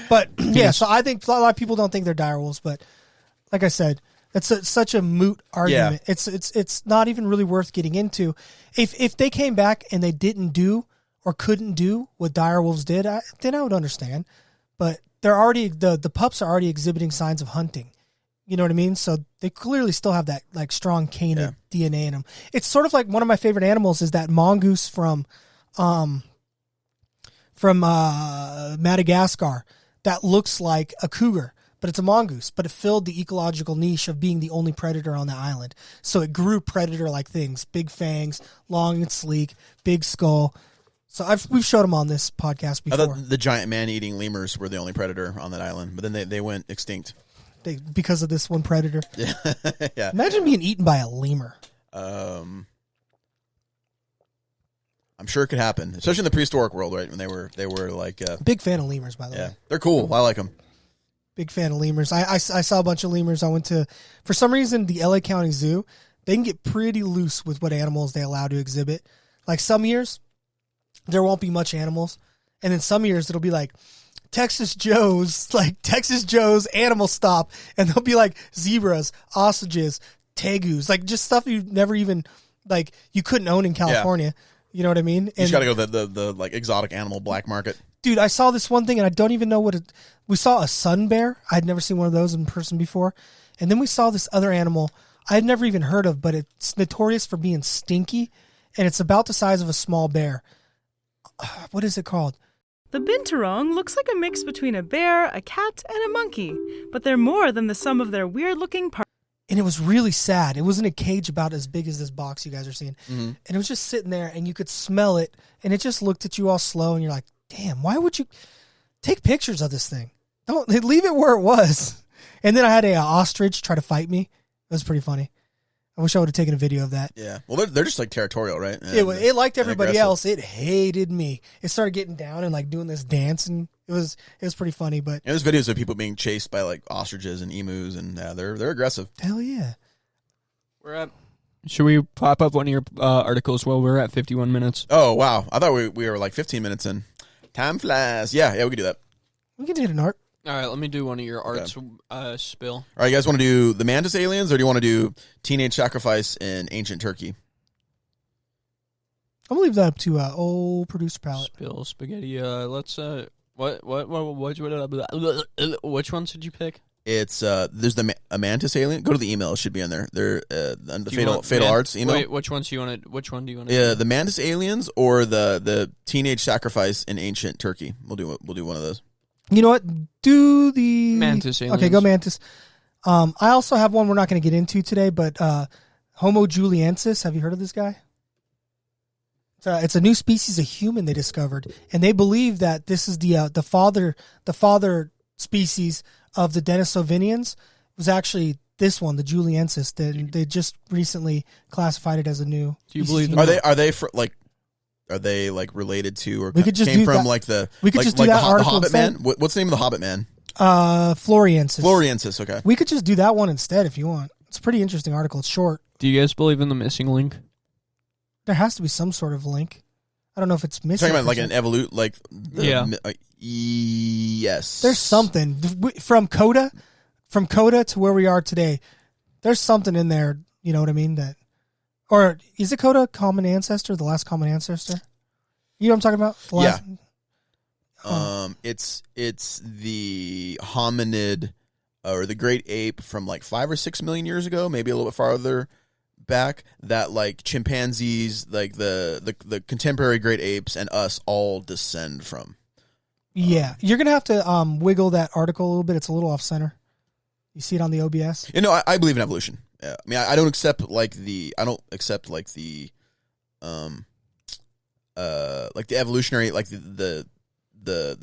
But, so I think a lot of people don't think they're direwolves, but like I said, it's such a moot argument. Yeah. It's not even really worth getting into. If they came back and they didn't do or couldn't do what direwolves did, then I would understand. But they're already the pups are already exhibiting signs of hunting. You know what I mean? So they clearly still have that like strong canid DNA in them. It's sort of like one of my favorite animals is that mongoose from Madagascar that looks like a cougar, but it's a mongoose. But it filled the ecological niche of being the only predator on the island. So it grew predator-like things: big fangs, long and sleek, big skull. So we've showed them on this podcast before. I thought the giant man-eating lemurs were the only predator on that island, but then they went extinct. Because of this one predator. Yeah. Imagine being eaten by a lemur. I'm sure it could happen, especially in the prehistoric world, right? When they were like big fan of lemurs, by the way. They're cool. I like them. Big fan of lemurs. I saw a bunch of lemurs. I went to, for some reason, the LA County Zoo. They can get pretty loose with what animals they allow to exhibit. Like some years, there won't be much animals, and then some years it'll be like Texas Joe's animal stop, and there'll be like zebras, ostriches, tegus, like just stuff you never even like you couldn't own in California. Yeah. You know what I mean? You just got to go to the like exotic animal black market. Dude, I saw this one thing and I don't even know what it. We saw a sun bear. I'd never seen one of those in person before, and then we saw this other animal I'd never even heard of, but it's notorious for being stinky, and it's about the size of a small bear. What is it called? The binturong looks like a mix between a bear, a cat, and a monkey, but they're more than the sum of their weird-looking parts. And it was really sad. It was in a cage about as big as this box you guys are seeing. Mm-hmm. And it was just sitting there, and you could smell it, and it just looked at you all slow, and you're like, damn, why would you take pictures of this thing? Don't leave it where it was. And then I had a ostrich try to fight me. It was pretty funny. I wish I would have taken a video of that. Yeah. Well, they're just like territorial, right? It liked everybody else. It hated me. It started getting down and like doing this dance, and it was pretty funny. But there's videos of people being chased by like ostriches and emus, and they're aggressive. Hell yeah. We're at. Should we pop up one of your articles while we're at 51 minutes? Oh wow! I thought we were like 15 minutes in. Time flies. Yeah, we can do that. We can do an art. All right, let me do one of your arts spill. All right, you guys want to do the Mantis aliens, or do you want to do Teenage Sacrifice in Ancient Turkey? I'm gonna leave that up to old producer palette. Spill spaghetti. Let's which ones did you pick? It's there's a Mantis alien. Go to the email; it should be on there. They're the Fatal Arts email. Wait, which one do you want to? Which one do you want to? Yeah, the Mantis aliens or the Teenage Sacrifice in Ancient Turkey. We'll do one of those. You know what? Do the Mantis aliens. Okay, go Mantis. I also have one we're not going to get into today, but Homo juliensis. Have you heard of this guy? It's a new species of human they discovered, and they believe that this is the father species of the Denisovinians was actually this one, the Juliensis. They just recently classified it as a new. Do you believe? Are they related to or we could just came do from that. like the we could like, just do like that the article Hobbit instead. Man? What's the name of the Hobbit Man? Floriensis. Floriensis. Okay. We could just do that one instead if you want. It's a pretty interesting article. It's short. Do you guys believe in the missing link? There has to be some sort of link. I don't know if it's missing. Talking about like an evolute, like yes. There's something from Coda to where we are today. There's something in there. You know what I mean? That, or is it Coda common ancestor? The last common ancestor. You know what I'm talking about? It's the hominid or the great ape from like 5 or 6 million years ago, maybe a little bit farther back, that like chimpanzees, like the contemporary great apes and us all descend from. Yeah, you're gonna have to wiggle that article a little bit. It's a little off center. You see it on the OBS. You know, I believe in evolution. Yeah. I mean, I don't accept like the evolutionary, like the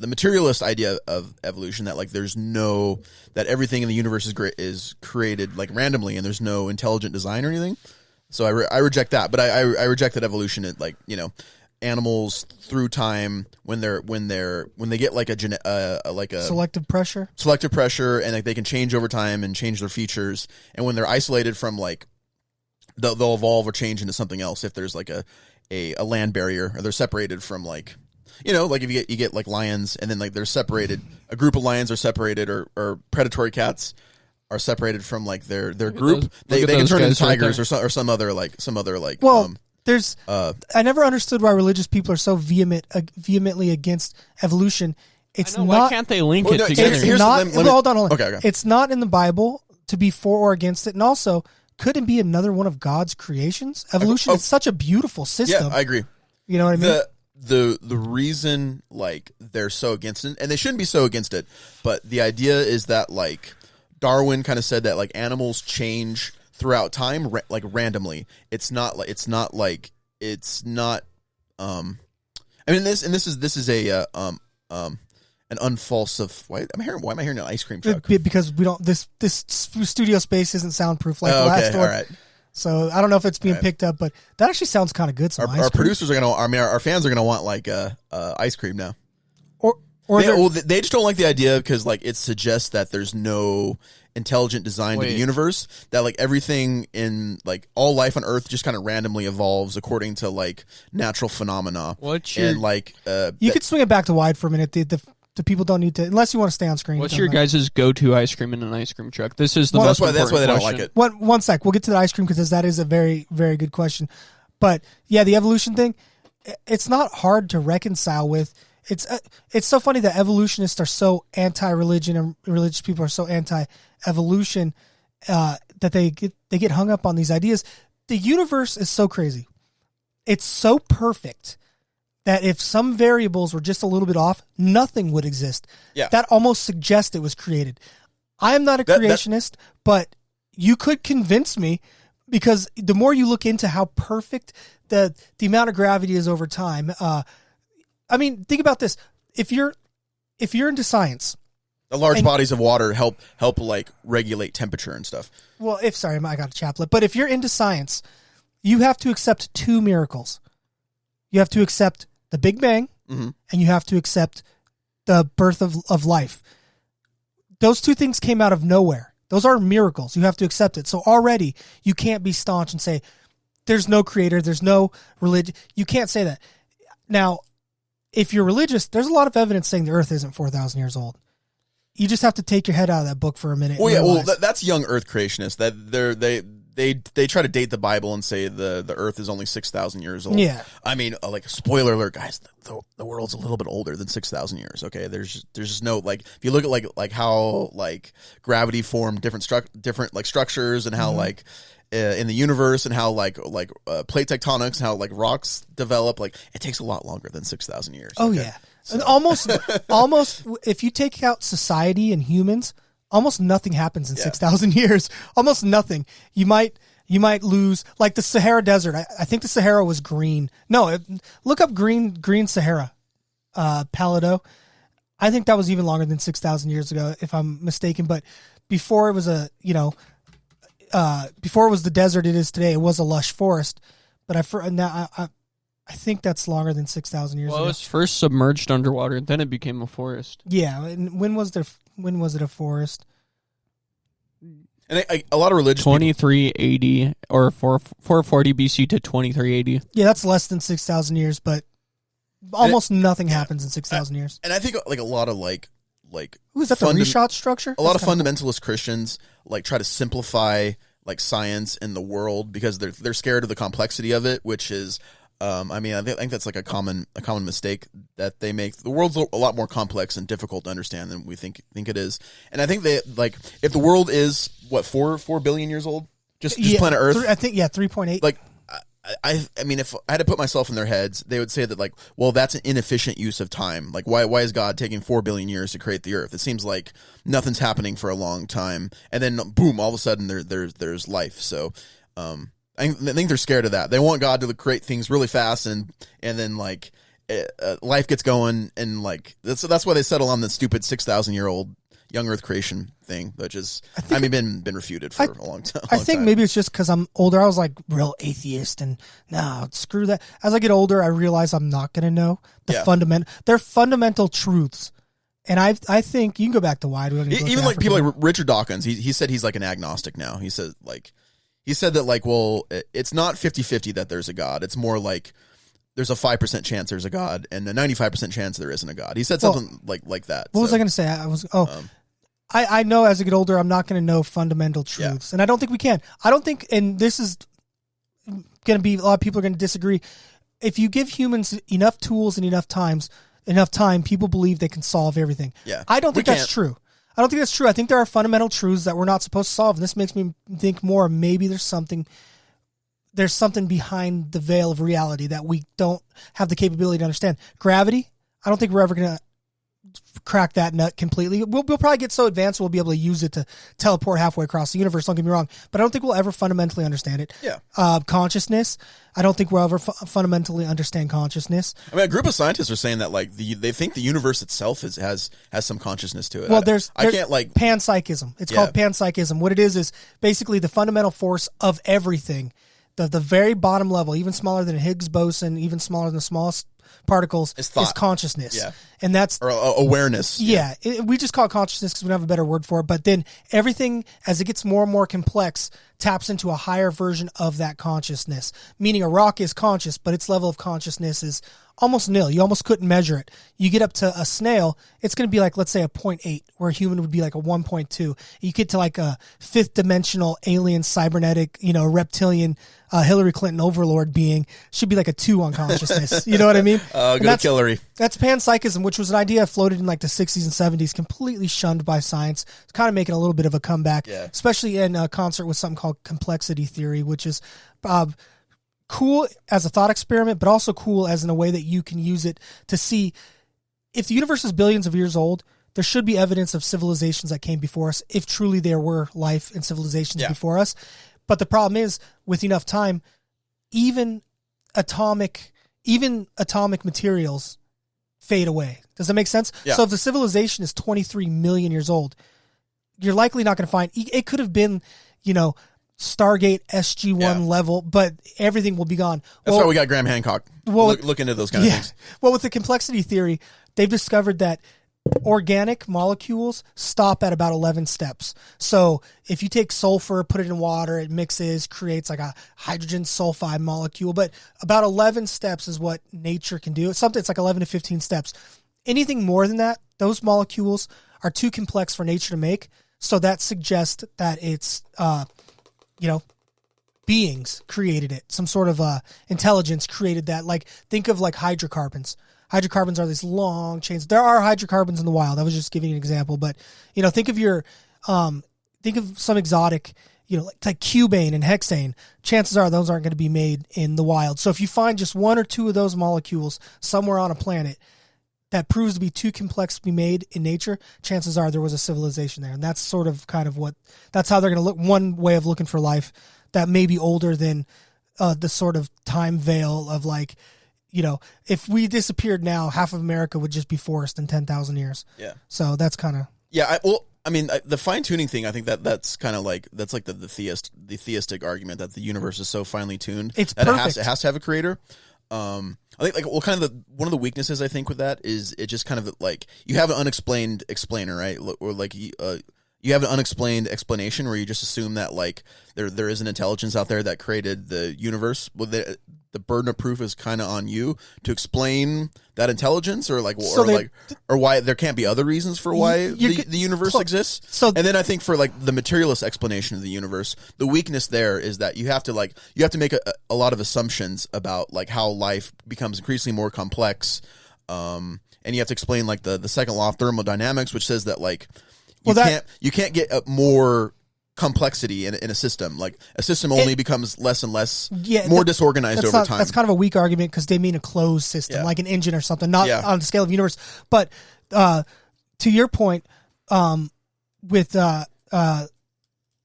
materialist idea of evolution, that like that everything in the universe is created like randomly and there's no intelligent design or anything. So I reject that, but I reject that evolution. Like, you know, animals through time when they get like a selective pressure, and like they can change over time and change their features, and when they're isolated from like they'll evolve or change into something else if there's like a land barrier, or they're separated from like, you know, like if you get like lions and then like they're separated, a group of lions are separated, or predatory cats are separated from like their group. They can turn into tigers or some other like. Well, there's I never understood why religious people are so vehemently against evolution. It's not. Why can't they link it together? It's not. Hold on. Okay. It's not in the Bible to be for or against it, and also couldn't be another one of God's creations. Evolution is such a beautiful system. Yeah, I agree. You know what I mean? The reason like they're so against it, and they shouldn't be so against it, but the idea is that like Darwin kind of said that like animals change throughout time, like randomly. It's not. I mean, this is a an unfalsified. Why am I hearing an ice cream truck? Because we don't. This studio space isn't soundproof like the last one. All right. So I don't know if it's being picked up, but that actually sounds kind of good. Our producers are gonna. I mean, our fans are gonna want like ice cream now. They just don't like the idea because like it suggests that there's no intelligent design to the universe, that like everything in like all life on Earth just kind of randomly evolves according to like natural phenomena. You could swing it back to wide for a minute. The people don't need to, unless you want to stay on screen. What's your guys' go-to ice cream in an ice cream truck? This is the most important That's why they don't question. like it. One sec. We'll get to the ice cream because that is a very, very good question. But yeah, the evolution thing, it's not hard to reconcile with. It's so funny that evolutionists are so anti-religion and religious people are so anti-evolution that they get hung up on these ideas. The universe is so crazy. It's so perfect that if some variables were just a little bit off, nothing would exist. Yeah. That almost suggests it was created. I am not a creationist, but you could convince me, because the more you look into how perfect the amount of gravity is over time. I mean, think about this. If you're into science, the large bodies of water help like regulate temperature and stuff. Well, I got a chaplet. But if you're into science, you have to accept two miracles. You have to accept the Big Bang, and you have to accept the birth of life. Those two things came out of nowhere. Those are miracles. You have to accept it. So already you can't be staunch and say there's no creator, there's no religion. You can't say that. Now, if you're religious, there's a lot of evidence saying the Earth isn't 4,000 years old. You just have to take your head out of that book for a minute. Well, yeah, well, that's young Earth creationists. They try to date the Bible and say the Earth is only 6,000 years old. Yeah, I mean, like, spoiler alert, guys. The world's a little bit older than 6,000 years. Okay, there's just no, like, if you look at like how like gravity formed different like structures and how like in the universe and how like plate tectonics, how like rocks develop, like it takes a lot longer than 6,000 years. Oh okay? yeah, so. almost if you take out society and humans, almost nothing happens in 6,000 years. Almost nothing. You might lose, like the Sahara Desert. I think the Sahara was green. No, look up green Sahara, Palido. I think that was even longer than 6,000 years ago, if I'm mistaken. But before it was before it was the desert it is today, it was a lush forest. But I think that's longer than 6,000 years ago. Well, it was first submerged underwater, then it became a forest. Yeah, and when was it a forest? And a lot of religious 2380 or 440 BC to 2380. Yeah, that's less than 6,000 years, but almost nothing happens in 6,000 years. And I think like a lot of like who is that, the reshot structure? A lot of fundamentalist Christians like try to simplify like science in the world because they're scared of the complexity of it, which is I think that's like a common mistake that they make. The world's a lot more complex and difficult to understand than we think it is. And I think they like if the world is what 4 billion years old, just planet Earth. I think 3.8. Like I mean, if I had to put myself in their heads, they would say that like, well, that's an inefficient use of time. Like, why is God taking 4 billion years to create the Earth? It seems like nothing's happening for a long time, and then boom, all of a sudden there's life. So, I think they're scared of that. They want God to create things really fast, and then like life gets going, and like that's why they settle on the stupid 6,000-year-old young Earth creation thing, which is been refuted for a long time. I think maybe it's just because I'm older. I was like real atheist, and no, screw that. As I get older, I realize I'm not going to know they're fundamental truths. And I think you can go back to why. Even like people like Richard Dawkins, he said he's like an agnostic now. He said that like, well, it's not 50-50 that there's a God. It's more like there's a 5% chance there's a God and a 95% chance there isn't a God. He said something like that. What was I going to say? I know as I get older, I'm not going to know fundamental truths. And I don't think we can. I don't think, and this is going to be, a lot of people are going to disagree. If you give humans enough tools and enough time, people believe they can solve everything. Yeah. I don't think that's true. I don't think that's true. I think there are fundamental truths that we're not supposed to solve. And this makes me think more, maybe there's something behind the veil of reality that we don't have the capability to understand. Gravity, I don't think we're ever going to crack that nut completely. We'll probably get so advanced we'll be able to use it to teleport halfway across the universe. Don't get me wrong, but I don't think we'll ever fundamentally understand it. Yeah. Consciousness, I don't think we'll ever fundamentally understand consciousness. I mean, a group of scientists are saying that like they think the universe itself has some consciousness to it. Well, there's panpsychism. It's called panpsychism. What it is basically the fundamental force of everything. The very bottom level, even smaller than a Higgs boson, even smaller than the smallest particles, is consciousness. Yeah. And that's awareness. Yeah. We just call it consciousness because we don't have a better word for it. But then everything, as it gets more and more complex, taps into a higher version of that consciousness. Meaning a rock is conscious, but its level of consciousness is almost nil. You almost couldn't measure it. You get up to a snail, it's going to be like, let's say, a 0.8, where a human would be like a 1.2. You get to like a fifth dimensional alien cybernetic, reptilian Hillary Clinton overlord being, should be like a 2 on consciousness. You know what I mean? Good Hillary. That's panpsychism, which was an idea floated in like the 60s and 70s, completely shunned by science. It's kind of making a little bit of a comeback, especially in concert with something called complexity theory, which is cool as a thought experiment, but also cool as in a way that you can use it to see if the universe is billions of years old. There should be evidence of civilizations that came before us, if truly there were life and civilizations before us. But the problem is, with enough time, even atomic materials fade away. Does that make sense? Yeah. So if the civilization is 23 million years old, you're likely not going to find, it could have been, Stargate SG-1 level, but everything will be gone. That's why we got Graham Hancock. Look into those kind of things. Well, with the complexity theory, they've discovered that organic molecules stop at about 11 steps. So if you take sulfur, put it in water, it mixes, creates like a hydrogen sulfide molecule. But about 11 steps is what nature can do. It's like 11 to 15 steps. Anything more than that, those molecules are too complex for nature to make. So that suggests that it's, beings created it. Some sort of intelligence created that. Like, think of like hydrocarbons. Hydrocarbons are these long chains. There are hydrocarbons in the wild. I was just giving you an example, but think of some exotic, like cubane and hexane. Chances are those aren't going to be made in the wild. So if you find just one or two of those molecules somewhere on a planet that proves to be too complex to be made in nature, chances are there was a civilization there. And that's sort of that's how they're going to look. One way of looking for life that may be older than the sort of time veil of like, if we disappeared now, half of America would just be forest in 10,000 years. Yeah. So that's kind of... Yeah, the fine-tuning thing, I think that's kind of like, that's like the theistic argument that the universe is so finely tuned. It's that perfect. It has to have a creator. I think one of the weaknesses I think with that is it just kind of like, you have an unexplained explainer, right? Or like, you have an unexplained explanation where you just assume that like there is an intelligence out there that created the universe. Well, the burden of proof is kind of on you to explain that intelligence, or like, or why there can't be other reasons for why the universe exists. So, and then I think for like the materialist explanation of the universe, the weakness there is that you have to make a lot of assumptions about like how life becomes increasingly more complex, and you have to explain like the second law of thermodynamics, which says that like you can't get more complexity in a system. Like a system only becomes less and less more disorganized over time. That's kind of a weak argument because they mean a closed system, like an engine or something, not on the scale of the universe. But to your point, with what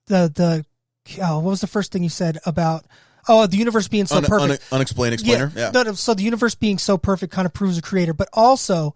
was the first thing you said about the universe being so perfect? Unexplained explainer. Yeah. No, so the universe being so perfect kind of proves a creator, but also,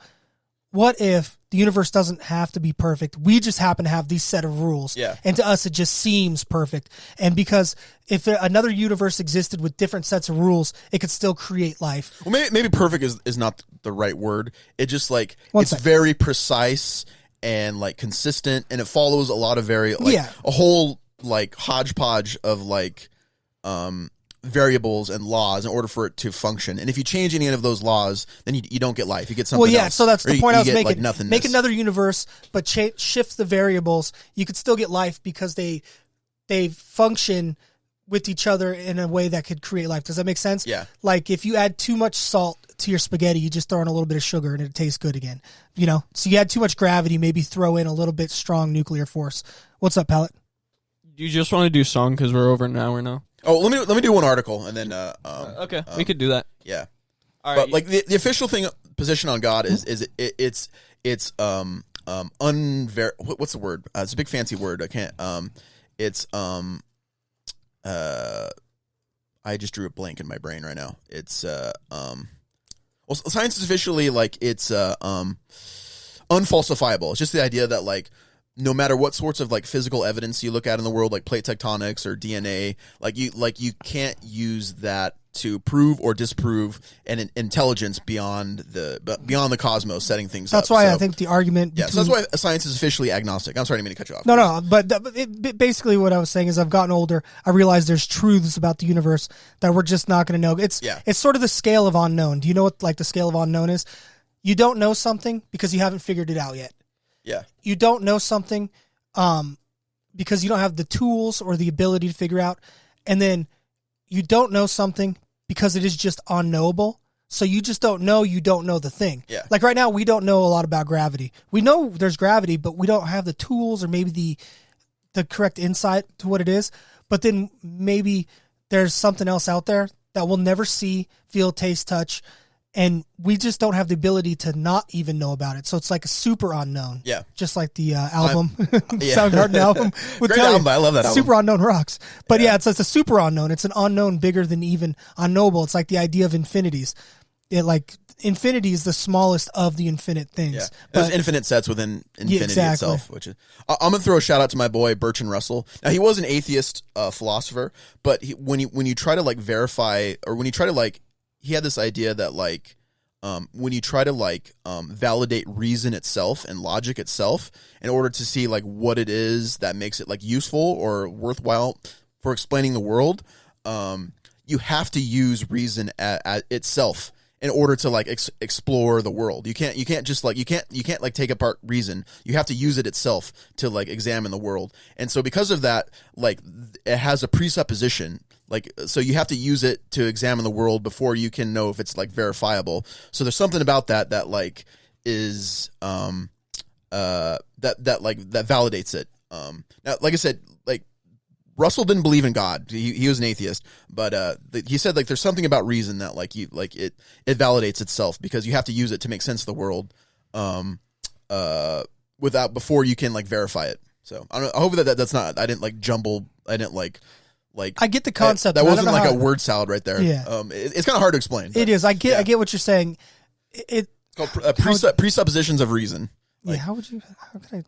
what if the universe doesn't have to be perfect? We just happen to have these set of rules. Yeah. And to us, it just seems perfect. And because if another universe existed with different sets of rules, it could still create life. Well, maybe perfect is not the right word. It just like, very precise and like consistent, and it follows a lot of very, like a whole like hodgepodge of like, variables and laws in order for it to function. And if you change any of those laws, then you don't get life. You get something else. So that's the point I was making. Like nothingness. Make another universe, but shift the variables. You could still get life because they function with each other in a way that could create life. Does that make sense? Yeah. Like if you add too much salt to your spaghetti, you just throw in a little bit of sugar and it tastes good again. So you add too much gravity, maybe throw in a little bit strong nuclear force. What's up, Pallet? You just want to do song because we're over an hour now. Oh, let me do one article and then okay, we could do that. Yeah. All right. But like the official position on God is it's what's the word? It's a big fancy word. I can't I just drew a blank in my brain right now. It's science is officially like it's unfalsifiable. It's just the idea that like no matter what sorts of like physical evidence you look at in the world, like plate tectonics or DNA, you can't use that to prove or disprove an intelligence beyond the cosmos setting things up. That's why I think the argument. So that's why science is officially agnostic. I'm sorry, I didn't mean to cut you off. No, but basically what I was saying is I've gotten older. I realize there's truths about the universe that we're just not going to know. It's sort of the scale of unknown. Do you know what like the scale of unknown is? You don't know something because you haven't figured it out yet. Yeah. You don't know something because you don't have the tools or the ability to figure out. And then you don't know something because it is just unknowable. So you just don't know the thing. Yeah. Like right now, we don't know a lot about gravity. We know there's gravity, but we don't have the tools or maybe the correct insight to what it is. But then maybe there's something else out there that we'll never see, feel, taste, touch. And we just don't have the ability to not even know about it. So it's like a super unknown. Yeah. Just like the album, Soundgarden album. Great album. I love that album. Super unknown rocks. But it's a super unknown. It's an unknown bigger than even unknowable. It's like the idea of infinities. Infinity is the smallest of the infinite things. Yeah. There's infinite sets within infinity itself. Which is, I'm going to throw a shout out to my boy, Bertrand Russell. Now, he was an atheist philosopher, but when you try to like verify, or when you try to like, he had this idea that like when you try to like validate reason itself and logic itself in order to see like what it is that makes it like useful or worthwhile for explaining the world, you have to use reason at itself in order to like explore the world. You can't just like you can't like take apart reason. You have to use it itself to like examine the world. And so because of that, like it has a presupposition. Like, so you have to use it to examine the world before you can know if it's like verifiable. So there's something about that like is that validates it. Now, like I said, like Russell didn't believe in God. He was an atheist, but he said like there's something about reason that like it validates itself because you have to use it to make sense of the world before you can like verify it. So I hope that's not, I didn't like jumble. I didn't like I get the concept. That wasn't like a word salad right there. Yeah. It's kind of hard to explain. It is. I get what you're saying. It's called presuppositions of reason. Like, how could I?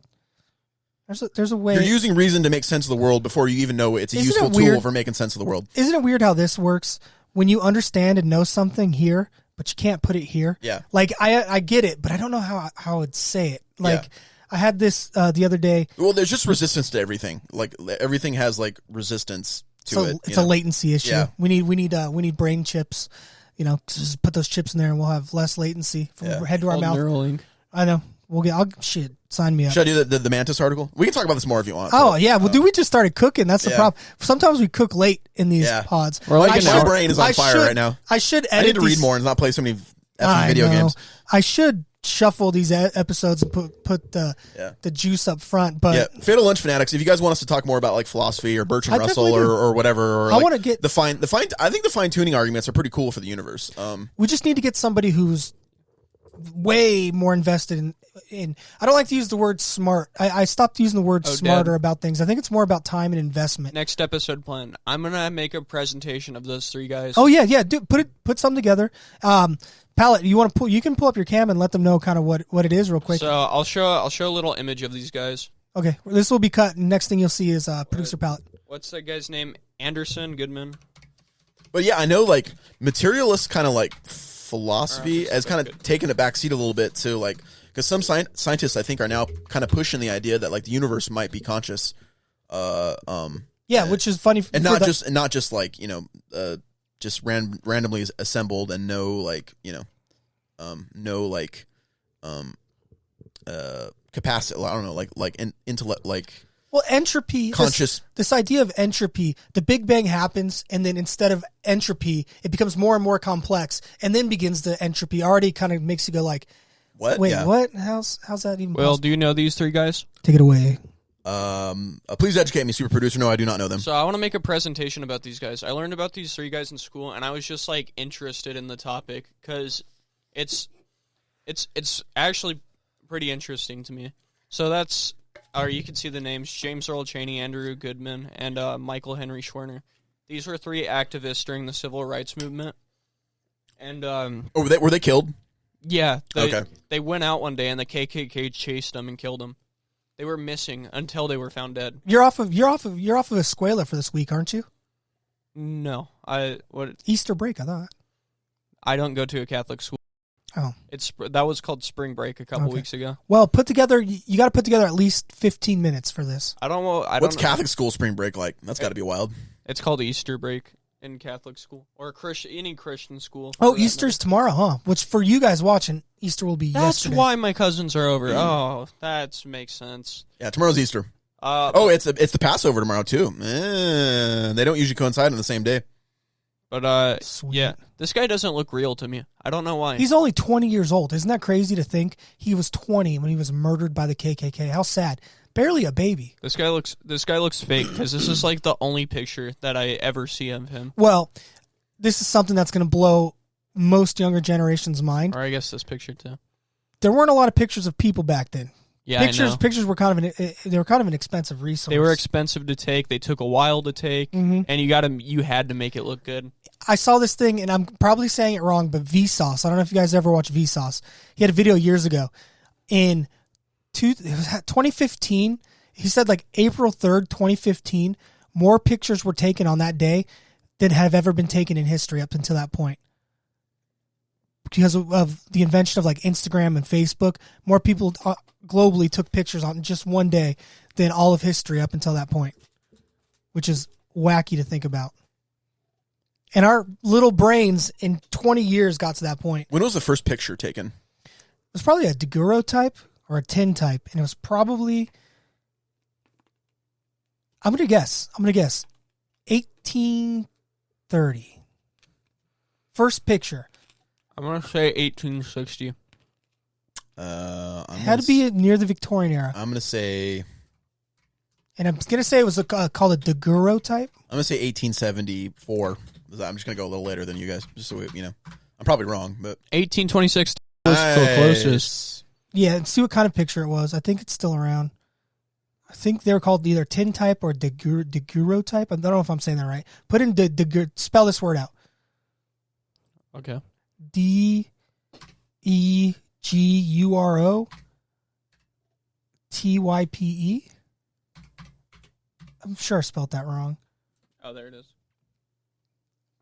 There's a way. You're using reason to make sense of the world before you even know it's a useful tool for making sense of the world. Isn't it weird how this works? When you understand and know something here, but you can't put it here. Yeah. Like I get it, but I don't know how I would say it. Like I had this the other day. Well, there's just resistance to everything. Like everything has like resistance to it. It's a latency issue. Yeah. We need brain chips. You know, just put those chips in there and we'll have less latency from head to our mouth. Neuralink. I know. Sign me up. Should I do the Mantis article? We can talk about this more if you want. Oh, yeah. Well, dude, we just started cooking. That's the problem. Sometimes we cook late in these pods. My brain is on fire right now. I should edit I need to read more and not play so many video games. I should shuffle these episodes and put the juice up front. But Fatal Lunch Fanatics, if you guys want us to talk more about like philosophy or Bertrand Russell or whatever, or I want to get I think the fine tuning arguments are pretty cool for the universe. We just need to get somebody who's way more invested in I don't like to use the word smart. I stopped using the word smarter about things. I think it's more about time and investment. Next episode plan. I'm gonna make a presentation of those three guys. Oh yeah. Put something together. Pallet, you can pull up your cam and let them know kind of what it is real quick. So I'll show a little image of these guys. Okay. This will be cut. Next thing you'll see is producer Pallet. What's that guy's name? Anderson Goodman. But yeah, I know like materialist kind of like philosophy has kind of taken a backseat a little bit to like, because some scientists I think are now kind of pushing the idea that like the universe might be conscious. Which is funny, and not just like just randomly assembled and no capacity. I don't know, like intellect, like. Well, entropy, conscious. This idea of entropy, the Big Bang happens, and then instead of entropy, it becomes more and more complex, and then begins the entropy. Already kind of makes you go like, what? Wait, what? How's that even possible? Do you know these three guys? Take it away. Please educate me, super producer. No, I do not know them. So I want to make a presentation about these guys. I learned about these three guys in school, and I was just like interested in the topic because it's actually pretty interesting to me. So that's. Or you can see the names: James Earl Chaney, Andrew Goodman, and Michael Henry Schwerner. These were three activists during the civil rights movement. And were they killed? Yeah. Okay. They went out one day and the KKK chased them and killed them. They were missing until they were found dead. You're off of Escuela for this week, aren't you? No, Easter break, I thought. I don't go to a Catholic school. Oh, that was called spring break a couple weeks ago. Well, you got to put together at least 15 minutes for this. What's Catholic school spring break like? That's got to be wild. It's called Easter break in Catholic school or any Christian school. Oh, Easter's tomorrow, huh? Which for you guys watching, Easter will be yesterday. That's why my cousins are over. Oh, that makes sense. Yeah, tomorrow's Easter. It's the Passover tomorrow too. They don't usually coincide on the same day. But Sweet. Yeah, this guy doesn't look real to me. I don't know why. He's only 20 years old. Isn't that crazy to think? He was 20 when he was murdered by the KKK. How sad. Barely a baby. This guy looks fake because this is like the only picture that I ever see of him. Well, this is something that's going to blow most younger generations' mind. Or I guess this picture too. There weren't a lot of pictures of people back then. Yeah, pictures were kind of an expensive resource. They were expensive to take. They took a while to take, and you had to make it look good. I saw this thing, and I'm probably saying it wrong, but Vsauce. I don't know if you guys ever watched Vsauce. He had a video years ago in 2015. He said like April 3rd, 2015. More pictures were taken on that day than have ever been taken in history up until that point. because of the invention of like Instagram and Facebook, more people globally took pictures on just one day than all of history up until that point, which is wacky to think about. And our little brains in 20 years got to that point. When was the first picture taken? It was probably a daguerreotype or a tintype, and it was probably, I'm going to guess 1830. First picture. I'm going to say 1860. Had to be near the Victorian era. I'm going to say... And I'm going to say it was called a daguerreotype. I'm going to say 1874. I'm just going to go a little later than you guys, just so we, I'm probably wrong, but... 1826 was the closest. Yeah, and see what kind of picture it was. I think it's still around. I think they're called either tintype or daguerreotype. I don't know if I'm saying that right. Put in spell this word out. Okay. Degurotype. I'm sure I spelled that wrong. Oh, there it is.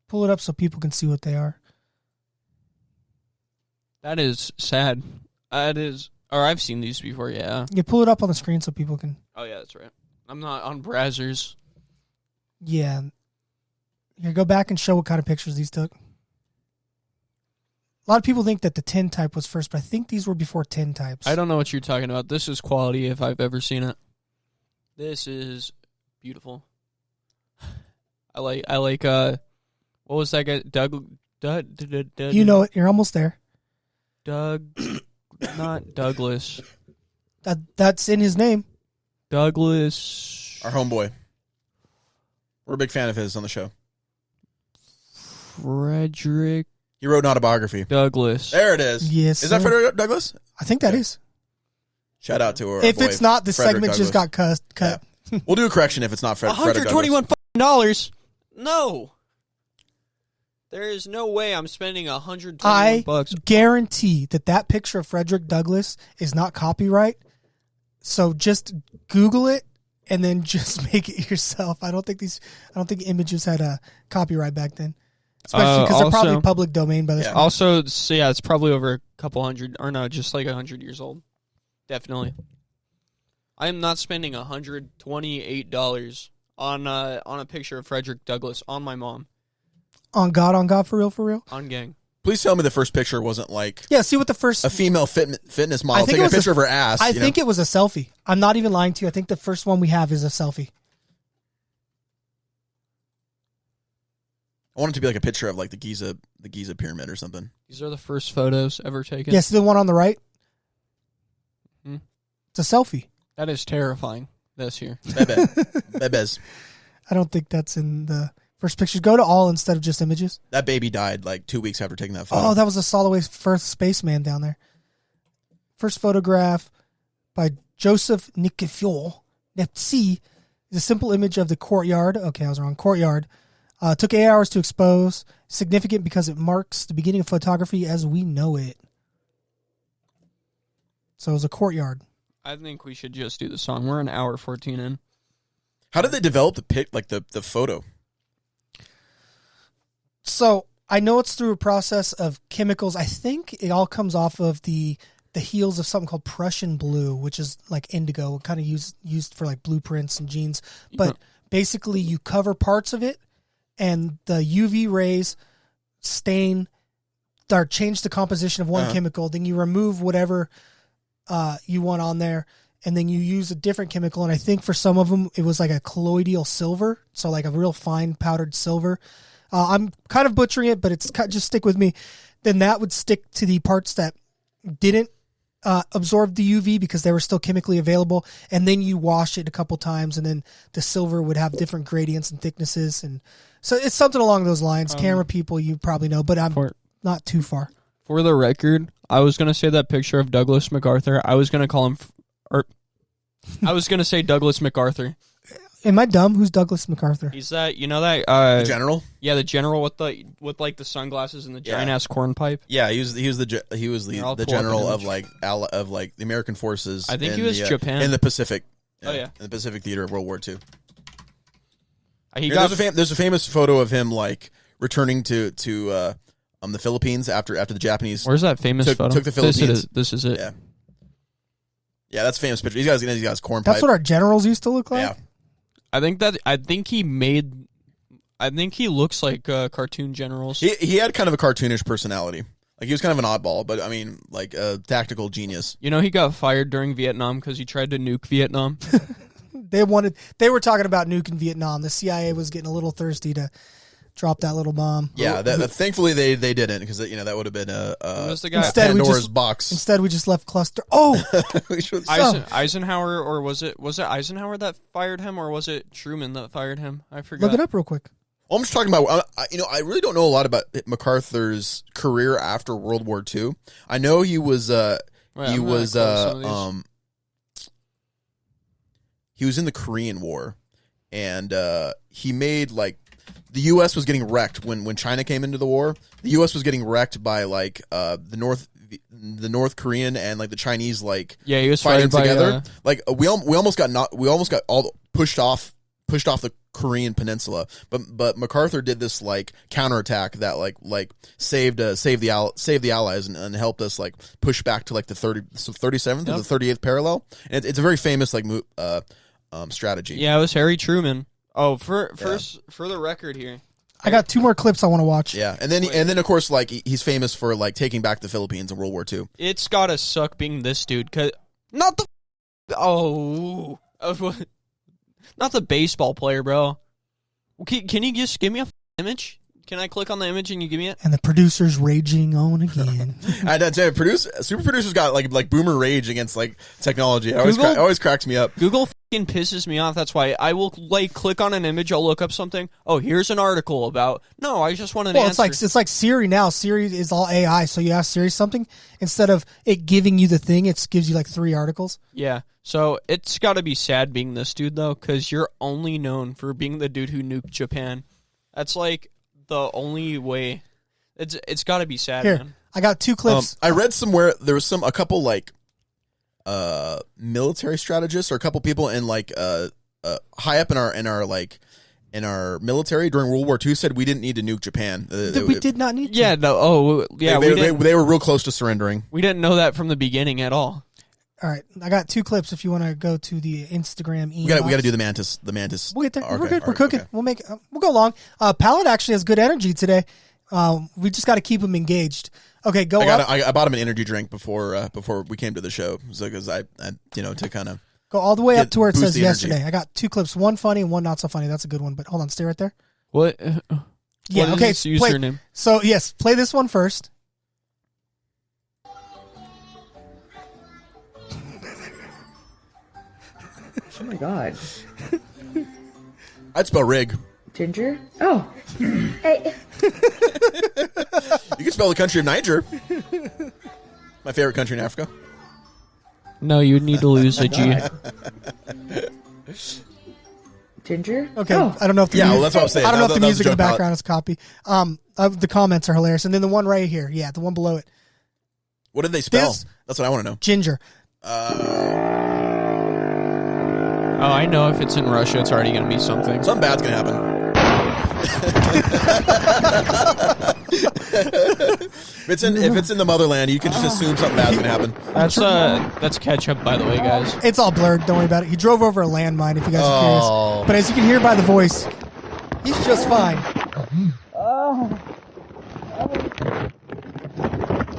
Pull it up so people can see what they are. That is sad. That is... Or I've seen these before, yeah. You pull it up on the screen so people can... Oh, yeah, that's right. I'm not on browsers. Yeah. Here, go back and show what kind of pictures these took. A lot of people think that the tintype was first, but I think these were before tintypes. I don't know what you're talking about. This is quality if I've ever seen it. This is beautiful. I like, what was that guy? Doug, you know it. You're almost there. Not Douglas. That's in his name. Douglas. Our homeboy. We're a big fan of his on the show. Frederick. He wrote an autobiography. Douglass. There it is. Yes. Is that Frederick Douglass? I think that is. Shout out to her. If it's not, the segment just got cut. Yeah. We'll do a correction if it's not Frederick $121. No. There is no way I'm spending $121. I guarantee that picture of Frederick Douglass is not copyright. So just Google it and then just make it yourself. I don't think images had a copyright back then, especially because they're probably public domain by this point. Also, so yeah, it's probably over a couple hundred, or no, just like 100 years old. Definitely. I am not spending $128 on a picture of Frederick Douglass on my mom. On God, for real? On gang. Please tell me the first picture wasn't like... Yeah, see what the first... A female fitness model taking a picture of her ass. I think it was a selfie. I'm not even lying to you. I think the first one we have is a selfie. I want it to be like a picture of like the Giza pyramid or something. These are the first photos ever taken. Yes, the one on the right. Hmm? It's a selfie. That is terrifying. This here. Bebes. I don't think that's in the... First pictures, go to all instead of just images. That baby died like 2 weeks after taking that photo. Oh, that was a Soloway's first spaceman down there. First photograph by Joseph Nikifor Nepsi is a simple image of the courtyard. Okay, I was wrong. Courtyard. Took 8 hours to expose. Significant because it marks the beginning of photography as we know it. So it was a courtyard. I think we should just do the song. We're an hour 14 in. How did they develop the photo? So I know it's through a process of chemicals. I think it all comes off of the heels of something called Prussian blue, which is like indigo, kind of used for like blueprints and jeans. But basically, you cover parts of it, and the UV rays stain or change the composition of one chemical. Then you remove whatever you want on there, and then you use a different chemical. And I think for some of them, it was like a colloidal silver, so like a real fine powdered silver. I'm kind of butchering it, but it's just stick with me. Then that would stick to the parts that didn't absorb the UV because they were still chemically available. And then you wash it a couple times, and then the silver would have different gradients and thicknesses. And so it's something along those lines. Camera people, you probably know, but I'm not too far. For the record, I was going to say that picture of Douglas MacArthur. I was going to call him, I was going to say Douglas MacArthur. Am I dumb? Who's Douglas MacArthur? He's that, you know that the general? Yeah, the general with like the sunglasses and the giant ass corn pipe. Yeah, he was the general of like the American forces. I think he was Japan in the Pacific. Yeah, in the Pacific theater of World War II. There's a famous photo of him like returning to the Philippines after the Japanese. Where's that famous photo? Took the Philippines. This is it. Yeah, that's a famous picture. These guys corn pipe. That's what our generals used to look like. Yeah. I think he looks like cartoon generals. He had kind of a cartoonish personality. Like he was kind of an oddball, but I mean, like a tactical genius. You know, he got fired during Vietnam because he tried to nuke Vietnam. They were talking about nuking Vietnam. The CIA was getting a little thirsty to drop that little bomb. Yeah, thankfully they didn't, because that would have been a Pandora's box. Instead, we just left cluster. Oh, Eisenhower, or was it Eisenhower that fired him, or was it Truman that fired him? I forgot. Look it up real quick. Well, I'm just talking about. I really don't know a lot about MacArthur's career after World War II. I know he was he was in the Korean War, and he made like. The U.S. was getting wrecked when China came into the war. The U.S. was getting wrecked by like the North Korean and like the Chinese he was fighting together. Like we almost got all pushed off the Korean peninsula. But MacArthur did this like counterattack that like saved the Allies and helped us like push back to like the 37th or the 38th parallel. And it's a very famous like strategy. Yeah, it was Harry Truman. Oh, for the record here, I got 2 more clips I want to watch. Yeah, and then of course like he's famous for like taking back the Philippines in World War II. It's gotta suck being this dude, cause not the not the baseball player, bro. Can you just give me a image? Can I click on the image and you give me it? And the producer's raging on again. I tell you, super producers got like boomer rage against like technology. It always cracks me up. Google fucking pisses me off. That's why I will like click on an image. I'll look up something. Oh, here's an article about. No, I just want an answer. It's like Siri now. Siri is all AI. So you ask Siri something, instead of it giving you the thing, it gives you like 3 articles. Yeah. So it's got to be sad being this dude though, because you're only known for being the dude who nuked Japan. That's like the only way. It's got to be sad. Here, man. I got 2 clips. I read somewhere there was a couple like military strategists or a couple people in like high up in our military during World War II said we didn't need to nuke Japan. We did not need to. Yeah, no. Oh, yeah. They were real close to surrendering. We didn't know that from the beginning at all. All right, I got 2 clips. If you want to go to the Instagram email, we got to do the mantis. We'll get there. Okay, we're good. We're cooking. Okay. We'll go along. Pallet actually has good energy today. We just got to keep him engaged. Okay, go. I bought him an energy drink before we came to the show, so because I to kind of go all the way up to where it says yesterday. I got 2 clips, one funny and one not so funny. That's a good one. But hold on, stay right there. What? Yeah. What is this username? So yes, play this one first. Oh my god. I'd spell rig. Ginger? Oh. Hey. You can spell the country of Niger. My favorite country in Africa. No, you would need to lose a G. Ginger? Okay. Oh. I don't know if the that's what I'm saying. I don't know if the music in the background is copy. The comments are hilarious. And then the one right here. Yeah, the one below it. What did they spell? That's what I want to know. Ginger. Oh, I know if it's in Russia, it's already going to be something. Something bad's going to happen. If it's in the motherland, you can just assume something bad's going to happen. That's ketchup, by the way, guys. It's all blurred. Don't worry about it. He drove over a landmine, if you guys are curious. But as you can hear by the voice, he's just fine.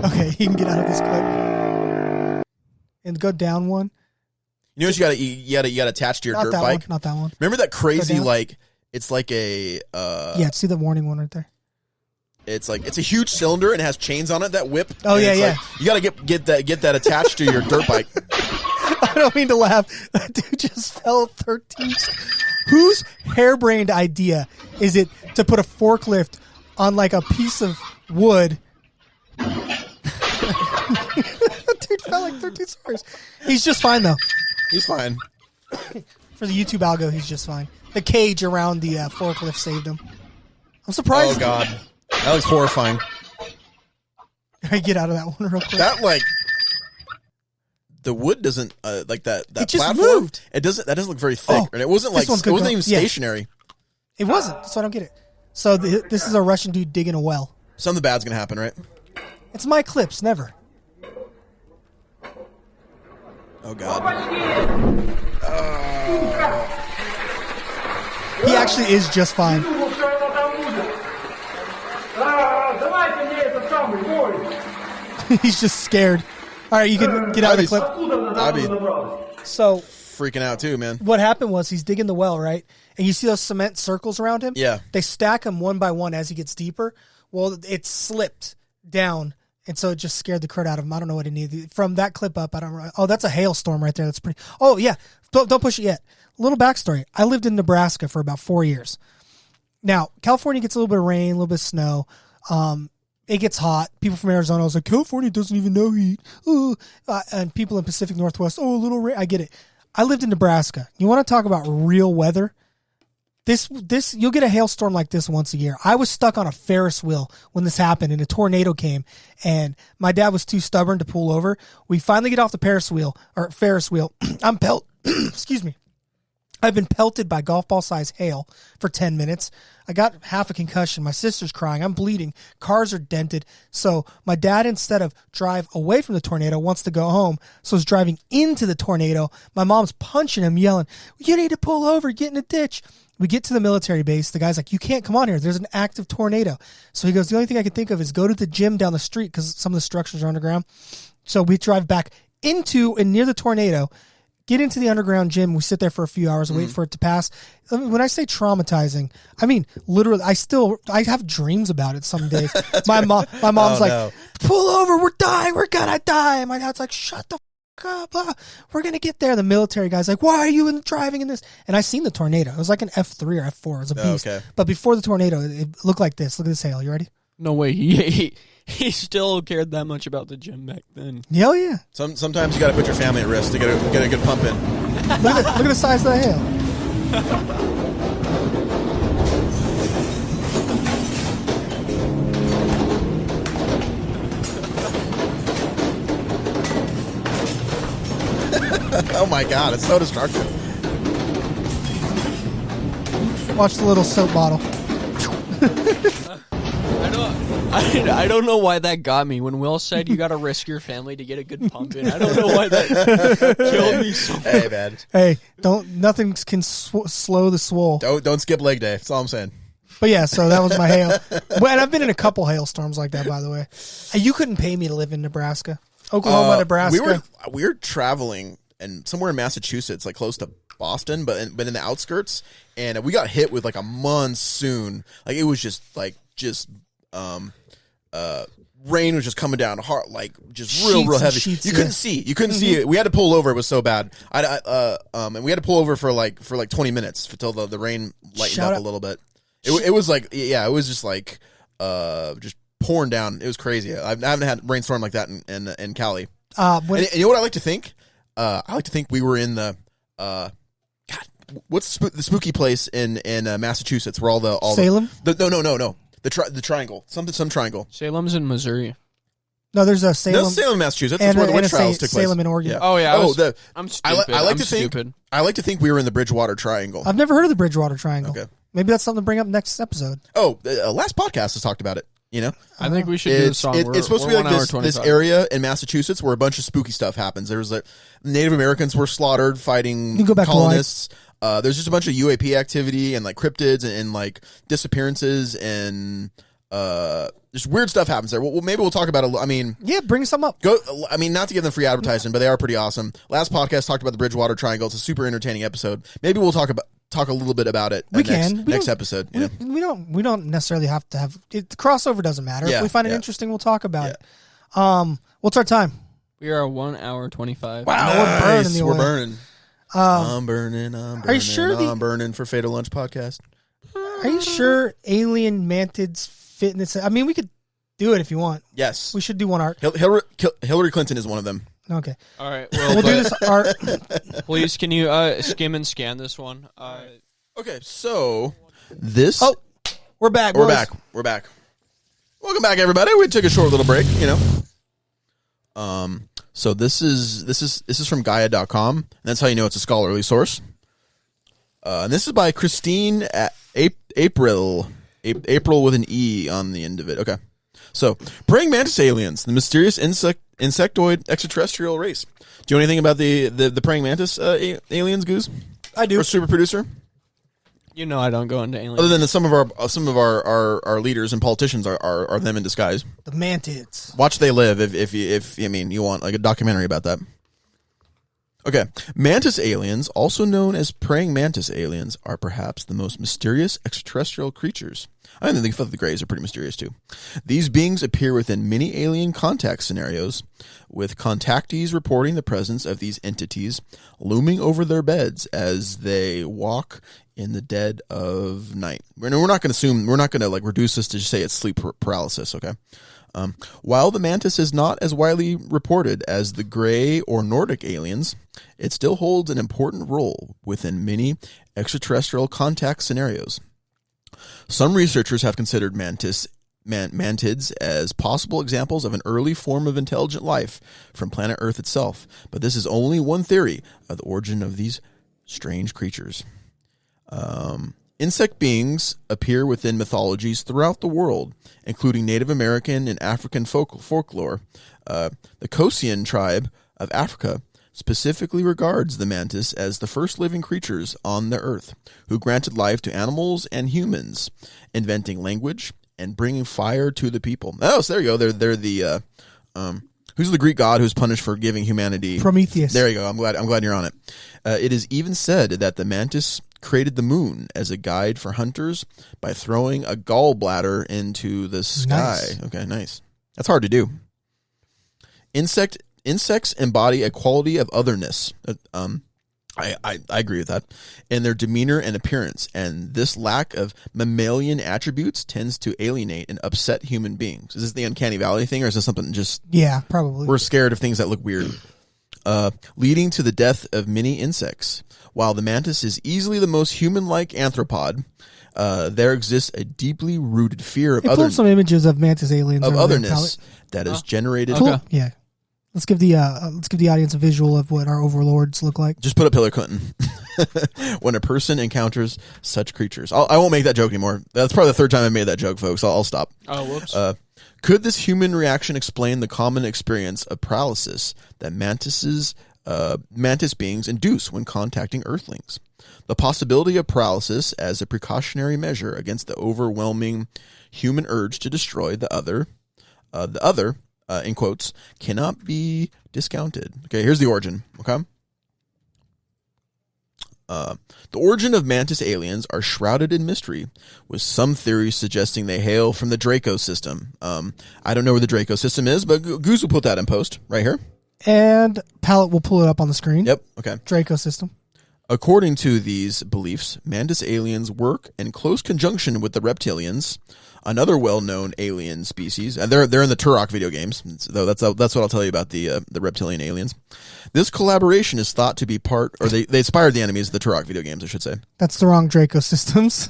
Okay, he can get out of this clip. And go down one. You know what you gotta attach to your dirt bike? Not that one. Remember that crazy it's like a yeah, see the warning one right there. It's like it's a huge cylinder and it has chains on it that whip. Oh yeah. Like, you gotta get that attached to your dirt bike. I don't mean to laugh. That dude just fell 13. Whose harebrained idea is it to put a forklift on like a piece of wood? That dude fell like 13 stories. He's just fine though. He's fine. For the YouTube algo, he's just fine. The cage around the forklift saved him. I'm surprised. Oh, God. That looks horrifying. I get out of that one real quick. That, the wood doesn't, like that it just platform. Moved. That doesn't look very thick. And it wasn't even stationary. It wasn't. So I don't get it. So this is a Russian dude digging a well. Something bad's gonna happen, right? It's my clips, never. Oh God. He actually is just fine. He's just scared. All right, you can get out of the clip. I'd be So freaking out too, man. what happened was he's digging the well, right? And you see those cement circles around him? Yeah. They stack him one by one as he gets deeper. Well, it slipped down, and so it just scared the crud out of him. I don't know what it needed. From that clip up, I don't know. Oh, that's a hailstorm right there. That's pretty. Oh, yeah. Don't push it yet. A little backstory. I lived in Nebraska for about 4 years. Now, California gets a little bit of rain, a little bit of snow. It gets hot. People from Arizona was like, California doesn't even know heat. And people in Pacific Northwest, a little rain. I get it. I lived in Nebraska. You want to talk about real weather? This you'll get a hailstorm like this once a year. I was stuck on a Ferris wheel when this happened, and a tornado came, and my dad was too stubborn to pull over. We finally get off the Ferris wheel. I'm excuse me. I've been pelted by golf ball size hail for 10 minutes. I got half a concussion. My sister's crying. I'm bleeding. Cars are dented. So my dad, instead of drive away from the tornado, wants to go home. So he's driving into the tornado. My mom's punching him, yelling, "You need to pull over. Get in a ditch." We get to the military base. The guy's like, "You can't come on here. There's an active tornado." So he goes, "The only thing I can think of is go to the gym down the street because some of the structures are underground." So we drive back into and near the tornado, get into the underground gym. We sit there for a few hours, wait for it to pass. I mean, when I say traumatizing, I mean literally. I have dreams about it some days. My mom's like, "Pull over, we're dying, we're gonna die." And my dad's like, "Shut the f up, we're gonna get there." The military guy's like, "Why are you driving in this?" And I seen the tornado. It was like an F3 or F4. It was a beast. Okay. But before the tornado, it looked like this. Look at this hail. You ready? No way. He still cared that much about the gym back then. Hell yeah. Sometimes you got to put your family at risk to get a good pump in. Look at the size of the hail. Oh my God, it's so destructive. Watch the little soap bottle. I don't know why that got me. When Will said you got to risk your family to get a good pump in, I don't know why that killed me so much. Hey, man. Hey, nothing can slow the swole. Don't skip leg day. That's all I'm saying. But yeah, so that was my hail. And I've been in a couple hailstorms like that, by the way. You couldn't pay me to live in Nebraska. Oklahoma, Nebraska. We were traveling and somewhere in Massachusetts, like close to Boston, but in the outskirts, and we got hit with like a monsoon. Like it was just rain was just coming down hard, like just real heavy. You couldn't see it. We had to pull over. It was so bad. And we had to pull over for like 20 minutes until the rain lightened up a little bit. It was like, it was just like just pouring down. It was crazy. I haven't had a rainstorm like that in Cali. And you know what I like to think? I like to think we were in the what's the spooky place in Massachusetts where all Salem? No. The triangle. Some triangle. Salem's in Missouri. No, there's a Salem. No, Salem, Massachusetts. That's where the witch trials took place. Salem in Oregon. Yeah. Oh yeah. I'm stupid. I like to think we were in the Bridgewater Triangle. I've never heard of the Bridgewater Triangle. Okay. Maybe that's something to bring up next episode. Oh, last podcast has talked about it. You know, I think we should do a song. It's supposed to be like this area in Massachusetts where a bunch of spooky stuff happens. There's Native Americans were slaughtered fighting colonists. There's just a bunch of UAP activity and like cryptids and like disappearances and just weird stuff happens there. Well, maybe we'll talk about it. I mean, yeah, bring some up. Not to give them free advertising, but they are pretty awesome. Last podcast talked about the Bridgewater Triangle. It's a super entertaining episode. Maybe we'll talk a little bit about it next episode. We don't necessarily have to have it. The crossover doesn't matter. If we find it interesting, we'll talk about it. What's our time? We are 1 hour 25. Wow, nice. we're burning. I'm burning. Are you sure I'm burning for Fatal Lunch podcast. Are you sure alien mantids fit in this? I mean, we could do it if you want. Yes, we should do one art. Hillary Clinton is one of them. Okay. All right. We'll do this art. Please, can you skim and scan this one? Okay, so this. Oh, we're back. We're back. Welcome back, everybody. We took a short little break, you know. So this is from Gaia.com, and that's how you know it's a scholarly source. And this is by Christine April with an E on the end of it. Okay. So, praying mantis aliens, the mysterious insectoid extraterrestrial race. Do you know anything about the praying mantis aliens, Goose? I do. Or super producer? You know I don't go into aliens. Other than some of our leaders and politicians are them in disguise. The mantids. Watch They Live if you want like a documentary about that. Okay, mantis aliens, also known as praying mantis aliens, are perhaps the most mysterious extraterrestrial creatures. I think the Greys are pretty mysterious too. These beings appear within many alien contact scenarios, with contactees reporting the presence of these entities looming over their beds as they walk in the dead of night. We're not going to like reduce this to just say it's sleep paralysis. Okay. While the mantis is not as widely reported as the Grey or Nordic aliens, it still holds an important role within many extraterrestrial contact scenarios. Some researchers have considered mantids as possible examples of an early form of intelligent life from planet Earth itself, but this is only one theory of the origin of these strange creatures. Insect beings appear within mythologies throughout the world, including Native American and African folklore. The Kosian tribe of Africa specifically regards the mantis as the first living creatures on the earth, who granted life to animals and humans, inventing language and bringing fire to the people. Oh, so there you go. They're the who's the Greek god who's punished for giving humanity? Prometheus. There you go. I'm glad you're on it. It is even said that the mantis created the moon as a guide for hunters by throwing a gallbladder into the sky. Nice. Okay, nice. That's hard to do. Insects embody a quality of otherness. I agree with that. In their demeanor and appearance, and this lack of mammalian attributes tends to alienate and upset human beings. Is this the uncanny valley thing, or is this something just... Yeah, probably. We're scared of things that look weird. Leading to the death of many insects. While the mantis is easily the most human-like arthropod, there exists a deeply rooted fear of pulled some images of mantis aliens of otherness that is generated. Cool. Okay. Yeah, let's give the audience a visual of what our overlords look like. Just put up Hillary Clinton when a person encounters such creatures. I won't make that joke anymore. That's probably the third time I made that joke, folks. I'll stop. Oh, whoops. Could this human reaction explain the common experience of paralysis that mantis beings induce when contacting Earthlings? The possibility of paralysis as a precautionary measure against the overwhelming human urge to destroy the other, in quotes, cannot be discounted. Okay, here's the origin. Okay. The origin of mantis aliens are shrouded in mystery, with some theories suggesting they hail from the Draco system. I don't know where the Draco system is, but Goose will put that in post right here. And Palette will pull it up on the screen. Yep, okay. Draco system. According to these beliefs, mantis aliens work in close conjunction with the reptilians, another well-known alien species. And they're in the Turok video games, though that's what I'll tell you about the reptilian aliens. This collaboration is thought to be they inspired the enemies of the Turok video games, I should say. That's the wrong Draco systems.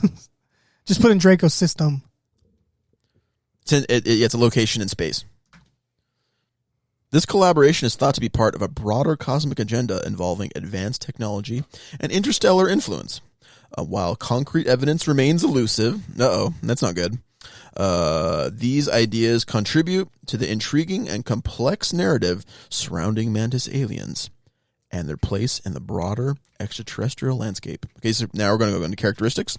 Just put in Draco system. It's a location in space. This collaboration is thought to be part of a broader cosmic agenda involving advanced technology and interstellar influence. While concrete evidence remains elusive, that's not good. These ideas contribute to the intriguing and complex narrative surrounding mantis aliens and their place in the broader extraterrestrial landscape. Okay, so now we're going to go into characteristics.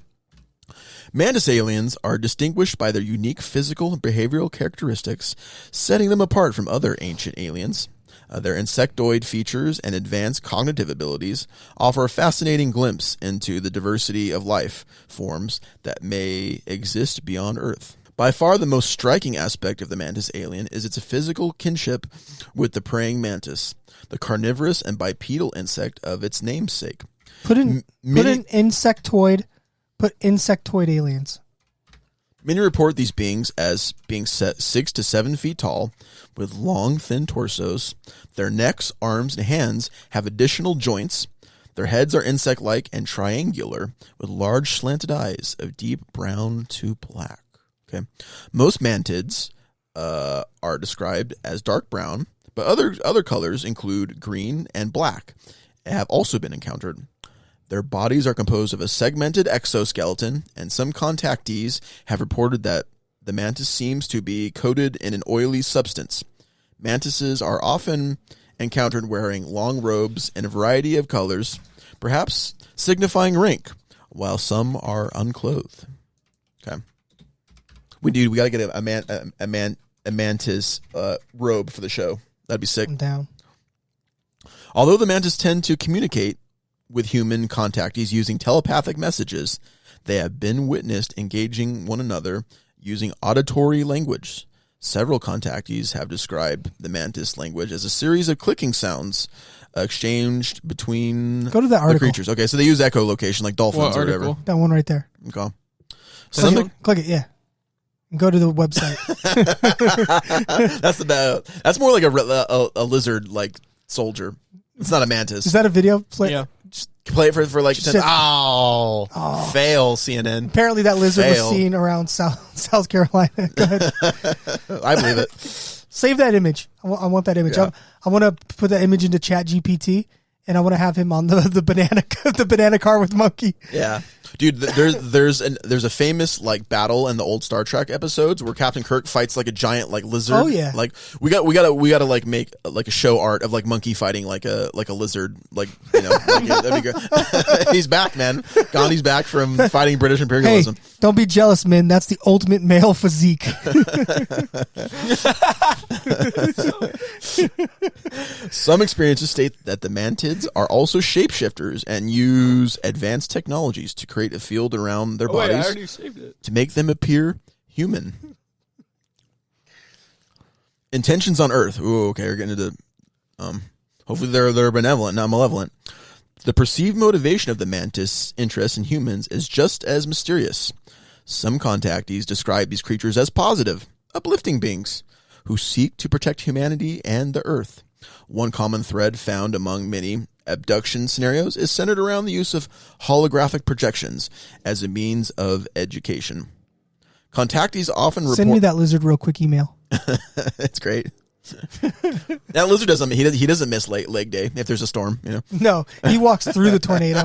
Mantis aliens are distinguished by their unique physical and behavioral characteristics, setting them apart from other ancient aliens. Their insectoid features and advanced cognitive abilities offer a fascinating glimpse into the diversity of life forms that may exist beyond Earth. By far the most striking aspect of the mantis alien is its physical kinship with the praying mantis, the carnivorous and bipedal insect of its namesake. Put in insectoid. Put insectoid aliens. Many report these beings as being 6 to 7 feet tall, with long, thin torsos. Their necks, arms, and hands have additional joints. Their heads are insect-like and triangular, with large slanted eyes of deep brown to black. Okay, most mantids are described as dark brown, but other colors include green and black have also been encountered. Their bodies are composed of a segmented exoskeleton, and some contactees have reported that the mantis seems to be coated in an oily substance. Mantises are often encountered wearing long robes in a variety of colors, perhaps signifying rank, while some are unclothed. Okay. We got to get a mantis robe for the show. That'd be sick. I'm down. Although the mantis tend to communicate with human contactees using telepathic messages, they have been witnessed engaging one another using auditory language. Several contactees have described the mantis language as a series of clicking sounds exchanged between Go to that article. the creatures. Okay, so they use echolocation like dolphins What or article? whatever. That one right there. Okay. Click it, yeah. Go to the website. That's more like a lizard like soldier. It's not a mantis. Is that a video? Yeah. Play it for like 10. Said- Fail, CNN. Apparently that lizard Fail. was seen around South Carolina. Go ahead. I believe it. Save that image. I want that image. Yeah. I want to put that image into Chat GPT, and I want to have him on the banana car with monkey. Yeah, dude. There's a famous like battle in the old Star Trek episodes where Captain Kirk fights like a giant like lizard. Oh yeah. Like we gotta like make like a show art of like monkey fighting like a lizard. Like that'd be good. He's back, man. Gandhi's back from fighting British imperialism. Hey, don't be jealous, man. That's the ultimate male physique. Some experiences state that the mantids are also shapeshifters and use advanced technologies to create a field around their Wait, I bodies already saved it. to make them appear human. Intentions on Earth. Ooh, okay, we're getting into hopefully they're benevolent, not malevolent. The perceived motivation of the mantis' interest in humans is just as mysterious. Some contactees describe these creatures as positive, uplifting beings who seek to protect humanity and the Earth. One common thread found among many abduction scenarios is centered around the use of holographic projections as a means of education. Contactees often report... Send me that lizard real quick email. It's great. That lizard doesn't. He doesn't miss leg day if there's a storm. No, he walks through the tornado.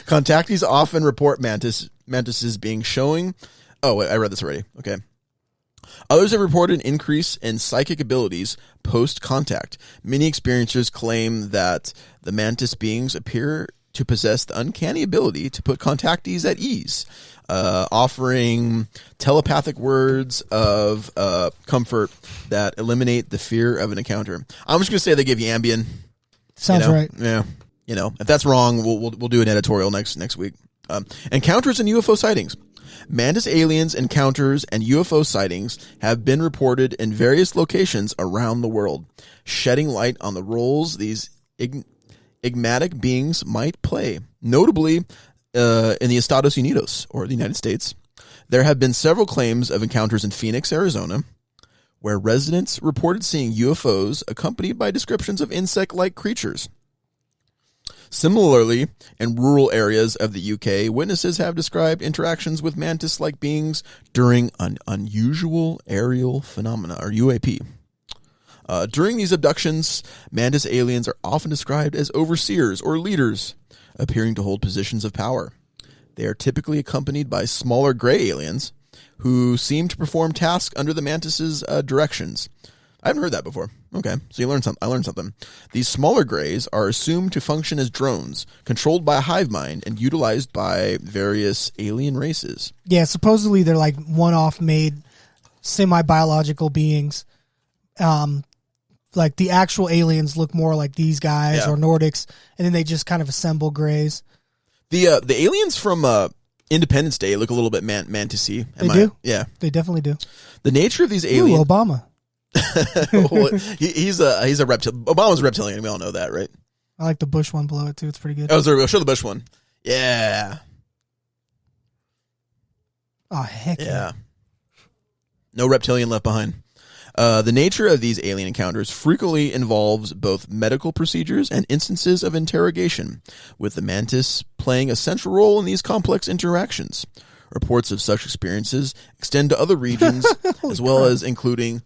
Contactees often report mantises being showing. Oh, wait, I read this already. Okay. Others have reported an increase in psychic abilities post-contact. Many experiencers claim that the mantis beings appear to possess the uncanny ability to put contactees at ease, offering telepathic words of comfort that eliminate the fear of an encounter. I'm just going to say they give you Ambien. Sounds right. Yeah. If that's wrong, we'll do an editorial next week. Encounters and UFO sightings. Mantis aliens encounters and UFO sightings have been reported in various locations around the world, shedding light on the roles these enigmatic beings might play. Notably, in the Estados Unidos, or the United States, there have been several claims of encounters in Phoenix, Arizona, where residents reported seeing UFOs accompanied by descriptions of insect-like creatures. Similarly, in rural areas of the UK, witnesses have described interactions with mantis-like beings during an unusual aerial phenomena, or UAP. During these abductions, mantis aliens are often described as overseers or leaders, appearing to hold positions of power. They are typically accompanied by smaller gray aliens, who seem to perform tasks under the mantis's directions. I haven't heard that before. Okay, so you learned something. I learned something. These smaller grays are assumed to function as drones, controlled by a hive mind and utilized by various alien races. Yeah, supposedly they're like one-off made semi-biological beings. Like the actual aliens look more like these guys or Nordics, and then they just kind of assemble grays. The aliens from Independence Day look a little bit mantis-y. They do? Yeah. They definitely do. The nature of these aliens... Ooh, Obama. he's a reptilian. Obama's a reptilian. We all know that, right? I like the Bush one below it too. It's pretty good. Oh, sorry, show the Bush one. Yeah. Oh, heck yeah. No reptilian left behind. The nature of these alien encounters frequently involves both medical procedures and instances of interrogation, with the mantis playing a central role in these complex interactions. Reports of such experiences extend to other regions, as well as including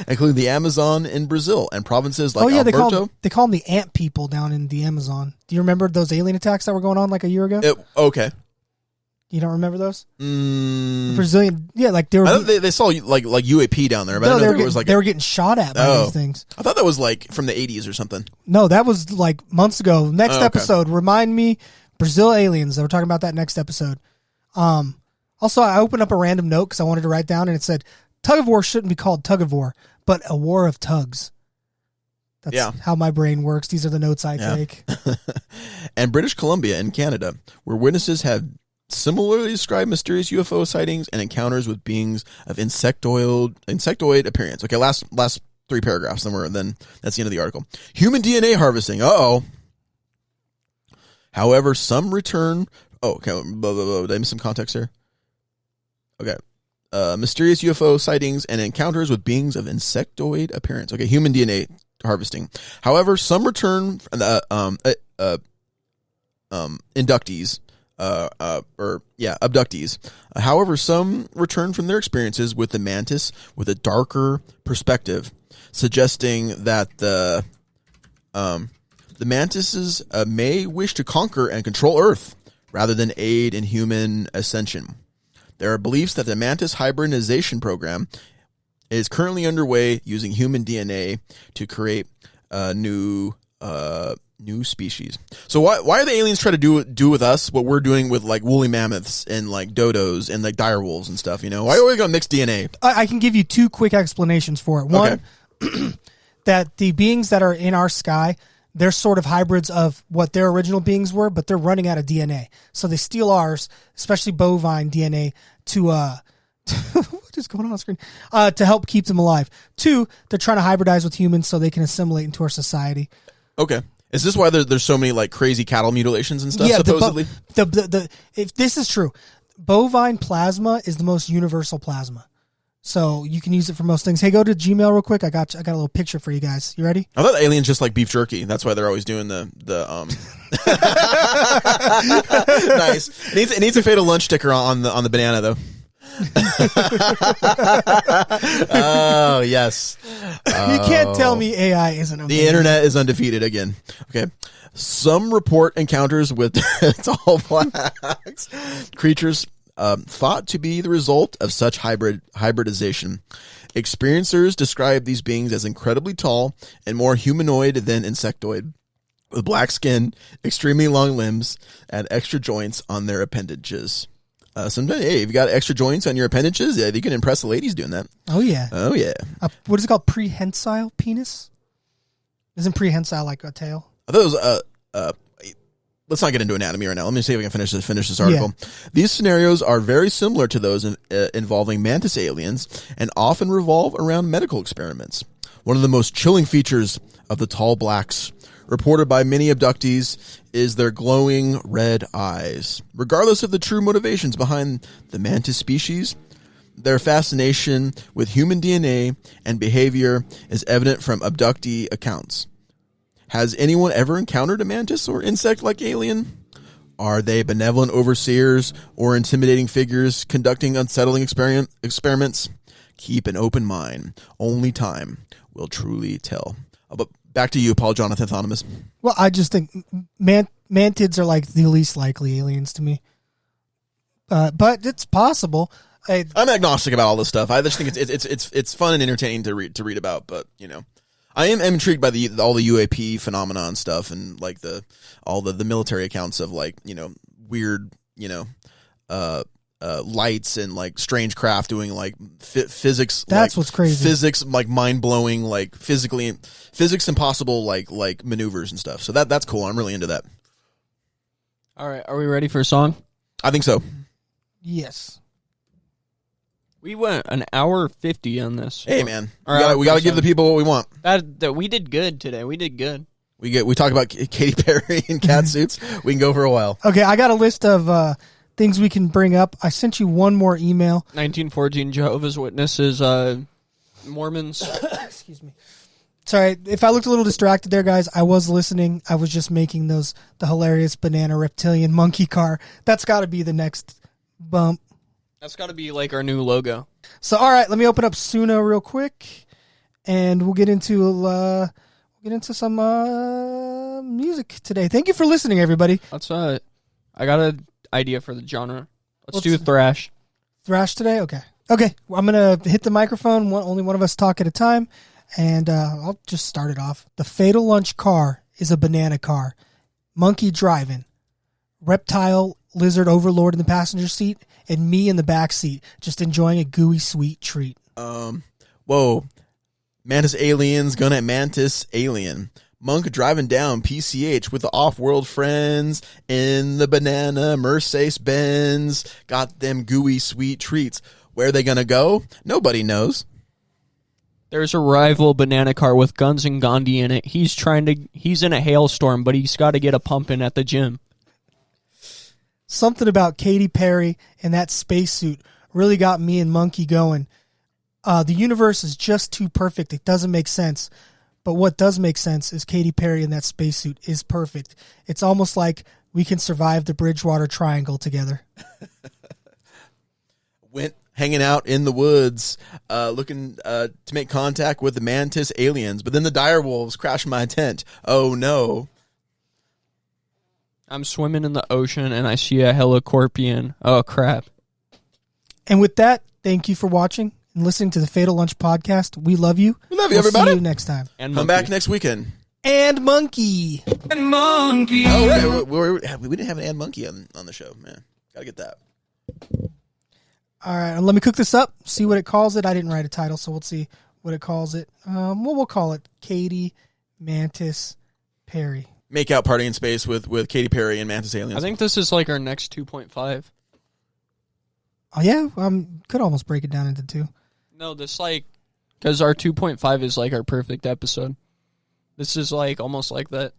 including the Amazon in Brazil and provinces like Alberto. They call them the ant people down in the Amazon. Do you remember those alien attacks that were going on like a year ago? Okay. You don't remember those? Brazilian, yeah, like they were. I thought they saw like UAP down there, but I didn't know was like they were getting shot at by these things. I thought that was like from the 80s or something. No, that was like months ago. Next episode, remind me, Brazil aliens. We're talking about that next episode. Also, I opened up a random note because I wanted to write down, and it said, "Tug of war shouldn't be called tug of war, but a war of tugs." That's how my brain works. These are the notes I take. And British Columbia and Canada, where witnesses have similarly described mysterious UFO sightings and encounters with beings of insectoid appearance. Okay, last 3 paragraphs, then that's the end of the article. Human DNA harvesting. Uh-oh. However, some return... Oh, okay. Did I miss some context here? Okay. Mysterious UFO sightings and encounters with beings of insectoid appearance. Okay, human DNA harvesting. However, some return... inductees... abductees. However, some return from their experiences with the mantis with a darker perspective, suggesting that the mantises may wish to conquer and control Earth rather than aid in human ascension. There are beliefs that the mantis hybridization program is currently underway using human DNA to create new species. So why are the aliens trying to do with us what we're doing with like woolly mammoths and like dodos and like dire wolves and stuff? You know, why are we going to mix DNA? I can give you 2 quick explanations for it. One, that the beings that are in our sky, they're sort of hybrids of what their original beings were, but they're running out of DNA. So they steal ours, especially bovine DNA, to what is going on screen? To help keep them alive. 2, they're trying to hybridize with humans so they can assimilate into our society. Okay. Is this why there's so many like crazy cattle mutilations and stuff? Yeah, supposedly. If this is true, bovine plasma is the most universal plasma, so you can use it for most things. Hey, go to Gmail real quick. I got a little picture for you guys. You ready? I thought aliens just like beef jerky. That's why they're always doing the Nice. It needs a fatal lunch sticker on the banana though. Oh yes. You can't tell me AI isn't amazing. The internet is undefeated again. Okay. Some report encounters with tall blacks creatures thought to be the result of such hybridization. Experiencers describe these beings as incredibly tall and more humanoid than insectoid, with black skin, extremely long limbs, and extra joints on their appendages. Sometimes, hey, if you got extra joints on your appendages, yeah, you can impress the ladies doing that. Oh, yeah. Oh, yeah. What is it called? Prehensile penis? Isn't prehensile like a tail? I thought it was, let's not get into anatomy right now. Let me see if I can finish this article. Yeah. These scenarios are very similar to those involving mantis aliens and often revolve around medical experiments. One of the most chilling features of the tall blacks, reported by many abductees, is their glowing red eyes. Regardless of the true motivations behind the mantis species, their fascination with human DNA and behavior is evident from abductee accounts. Has anyone ever encountered a mantis or insect-like alien? Are they benevolent overseers or intimidating figures conducting unsettling experiments? Keep an open mind. Only time will truly tell. But back to you, Paul Jonathan Thonimus. Well, I just think mantids are like the least likely aliens to me. But it's possible. I'm agnostic about all this stuff. I just think it's fun and entertaining to read about. But you know, I am intrigued by all the UAP phenomenon stuff and like all the military accounts of like, you know, weird, you know, lights and like strange craft doing like physics. That's like, what's crazy. Physics like mind blowing, like physics impossible like maneuvers and stuff. So that's cool. I'm really into that. All right, are we ready for a song? I think so. Yes. We went an hour 50 on this. Hey man, we got to give the people what we want. That we did good today. We did good. We talk about Katy Perry and cat suits. We can go for a while. Okay, I got a list of things we can bring up. I sent you one more email. 1914 Jehovah's Witnesses, Mormons. Excuse me. Sorry, if I looked a little distracted there, guys, I was listening. I was just making the hilarious banana reptilian monkey car. That's got to be the next bump. That's got to be like our new logo. So, all right, let me open up Suno real quick, and we'll get into some music today. Thank you for listening, everybody. That's I got an idea for the genre. Let's do thrash. Thrash today? Okay. Okay. I'm going to hit the microphone. Only one of us talk at a time. And I'll just start it off. The Fatal Lunch car is a banana car. Monkey driving. Reptile lizard overlord in the passenger seat. And me in the back seat, just enjoying a gooey sweet treat. Whoa. Mantis aliens gonna mantis alien. Monk driving down PCH with the off-world friends in the banana Mercedes Benz. Got them gooey sweet treats. Where are they gonna go? Nobody knows. There's a rival banana car with guns and Gandhi in it. He's in a hailstorm, but he's got to get a pump in at the gym. Something about Katy Perry and that spacesuit really got me and Monkey going. The universe is just too perfect. It doesn't make sense. But what does make sense is Katy Perry in that spacesuit is perfect. It's almost like we can survive the Bridgewater Triangle together. Went hanging out in the woods, looking to make contact with the mantis aliens, but then the dire wolves crashed my tent. Oh no. I'm swimming in the ocean and I see a helicorpion. Oh crap. And with that, thank you for watching and listening to the Fatal Lunch podcast. We love you. We love you, everybody. See you next time. And come back next weekend. And Monkey. And Monkey. Oh, right. We didn't have an and Monkey on the show, man. Gotta get that. All right, let me cook this up, see what it calls it. I didn't write a title, so we'll see what it calls it. We'll call it Katy Mantis Perry. Make out party in space with Katy Perry and Mantis aliens. I think this is like our next 2.5. Oh, yeah? Could almost break it down into 2. No, because our 2.5 is like our perfect episode. This is like almost like that.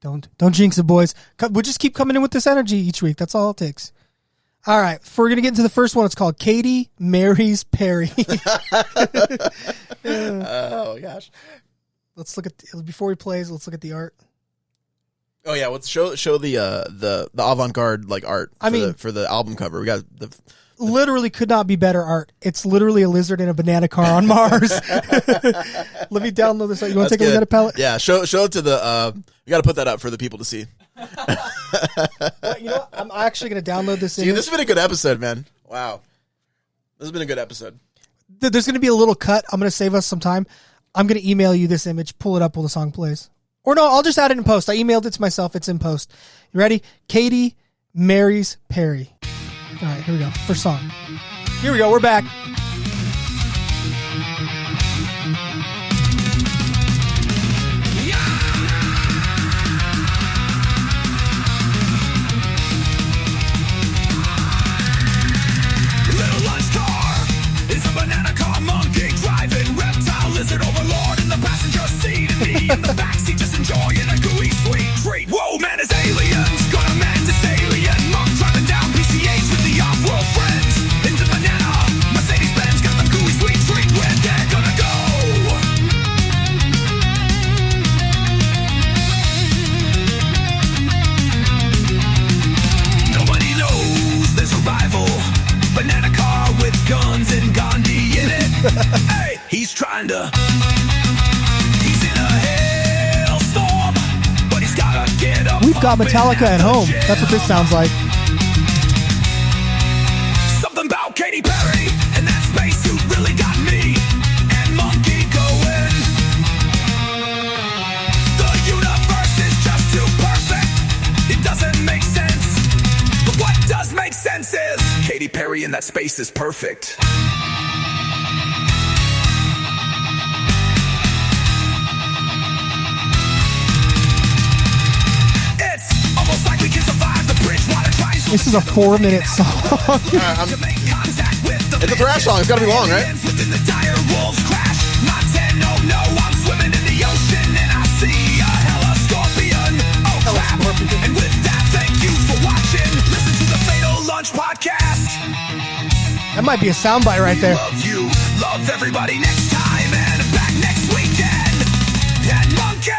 Don't jinx it, boys. We'll just keep coming in with this energy each week. That's all it takes. All right, if we're going to get into the first one, it's called Katy Marries Perry. Oh, gosh. Let's look at, before he plays, let's look at the art. Oh, yeah, let's show the avant-garde like art for the album cover. We got the literally could not be better art. It's literally a lizard in a banana car on Mars. Let me download this. You want to take a look at it, Palette? Yeah, show it to the, we got to put that up for the people to see. Well, you know what? I'm actually going to download this. Dude, this has been a good episode, man. Wow. This has been a good episode. There's going to be a little cut. I'm going to save us some time. I'm going to email you this image. Pull it up while the song plays. Or no, I'll just add it in post. I emailed it to myself. It's in post. You ready? Katy Marries Perry. All right, here we go. First song. Here we go. We're back. Little lunch car is a banana car, monkey driving, reptile lizard overlord in the passenger seat, and me in the backseat just enjoying a gooey sweet treat. Whoa, man, it's aliens, gonna man this alien. Monk driving down PCH with the off-world friends into banana Mercedes Benz, got them gooey sweet treat. Where they're gonna go? Nobody knows there's a rival banana car with guns and Gandhi in it. Hey, he's trying to. He's in a hailstorm, but he's gotta get up. We've got Metallica at home. That's what this sounds like. Something about Katy Perry and that spacesuit really got me and Monkey going. The universe is just too perfect. It doesn't make sense. But what does make sense is Katy Perry in that space is perfect. It's almost like we can survive the Bridgewater Triangle. This is a 4-minute song. It's a thrash song. It's got to be long, right? Within the dire wolves crash. Not 10, no, no. I'm swimming in the ocean and I see a helicorpion. Oh, crap. And with that, thank you for watching. Listen to the Fatal Lunch podcast. That might be a soundbite right there. Love you. Love everybody next time and back next weekend. And Monkey.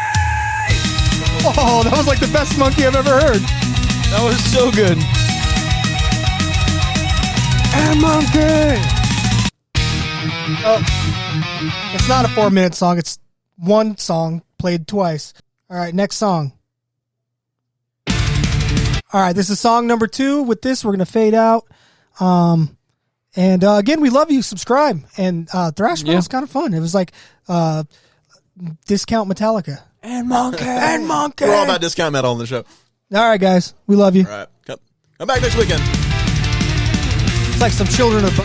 Oh, that was like the best Monkey I've ever heard. That was so good. And Monkey. Oh, it's not a 4-minute song. It's one song played twice. All right, next song. All right, this is song number 2. With this, we're going to fade out. And again, we love you. Subscribe. And Thrash Metal was kind of fun. It was like discount Metallica. And Monkey. And Monkey. We're all about discount metal on the show. All right, guys. We love you. All right. Come back next weekend. It's like some children of...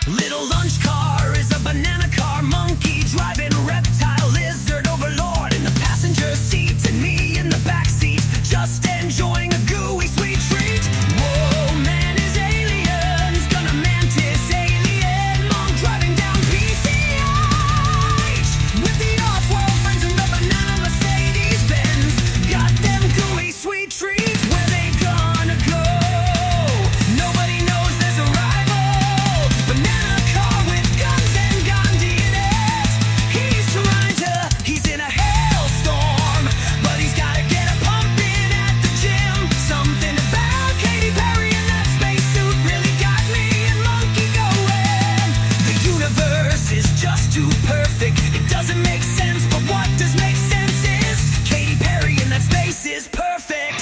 Little lunch car is a banana car, monkey driving, reptile, lizard overlord in the passenger seat, and me in the back seat, just enjoying a gooey sweet treat. Whoa, man is aliens, gonna mantis alien, monk driving down PCH with the off-world friends and the banana Mercedes Benz. Got them gooey sweet treats, where they gonna go? Nobody knows there's a rival. Banana car with guns and Gandhi in it. He's in a hailstorm, but he's gotta get a pumping at the gym. Something about Katy Perry in that spacesuit really got me and Monkey going. The universe is just too perfect. It doesn't make sense, but what does make sense is Katy Perry in that space is perfect.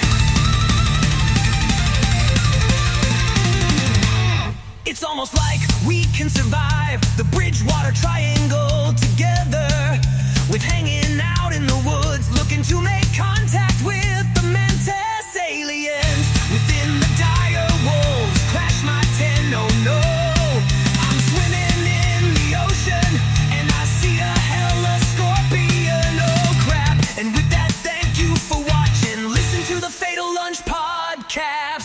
It's almost like we can survive the Bridgewater Triangle together, with hanging out in the woods, looking to make contact with the Mantis aliens. Within the dire wolves, crash my tent, oh no. I'm swimming in the ocean, and I see a hella scorpion, oh crap. And with that, thank you for watching. Listen to the Fatal Lunch Podcast.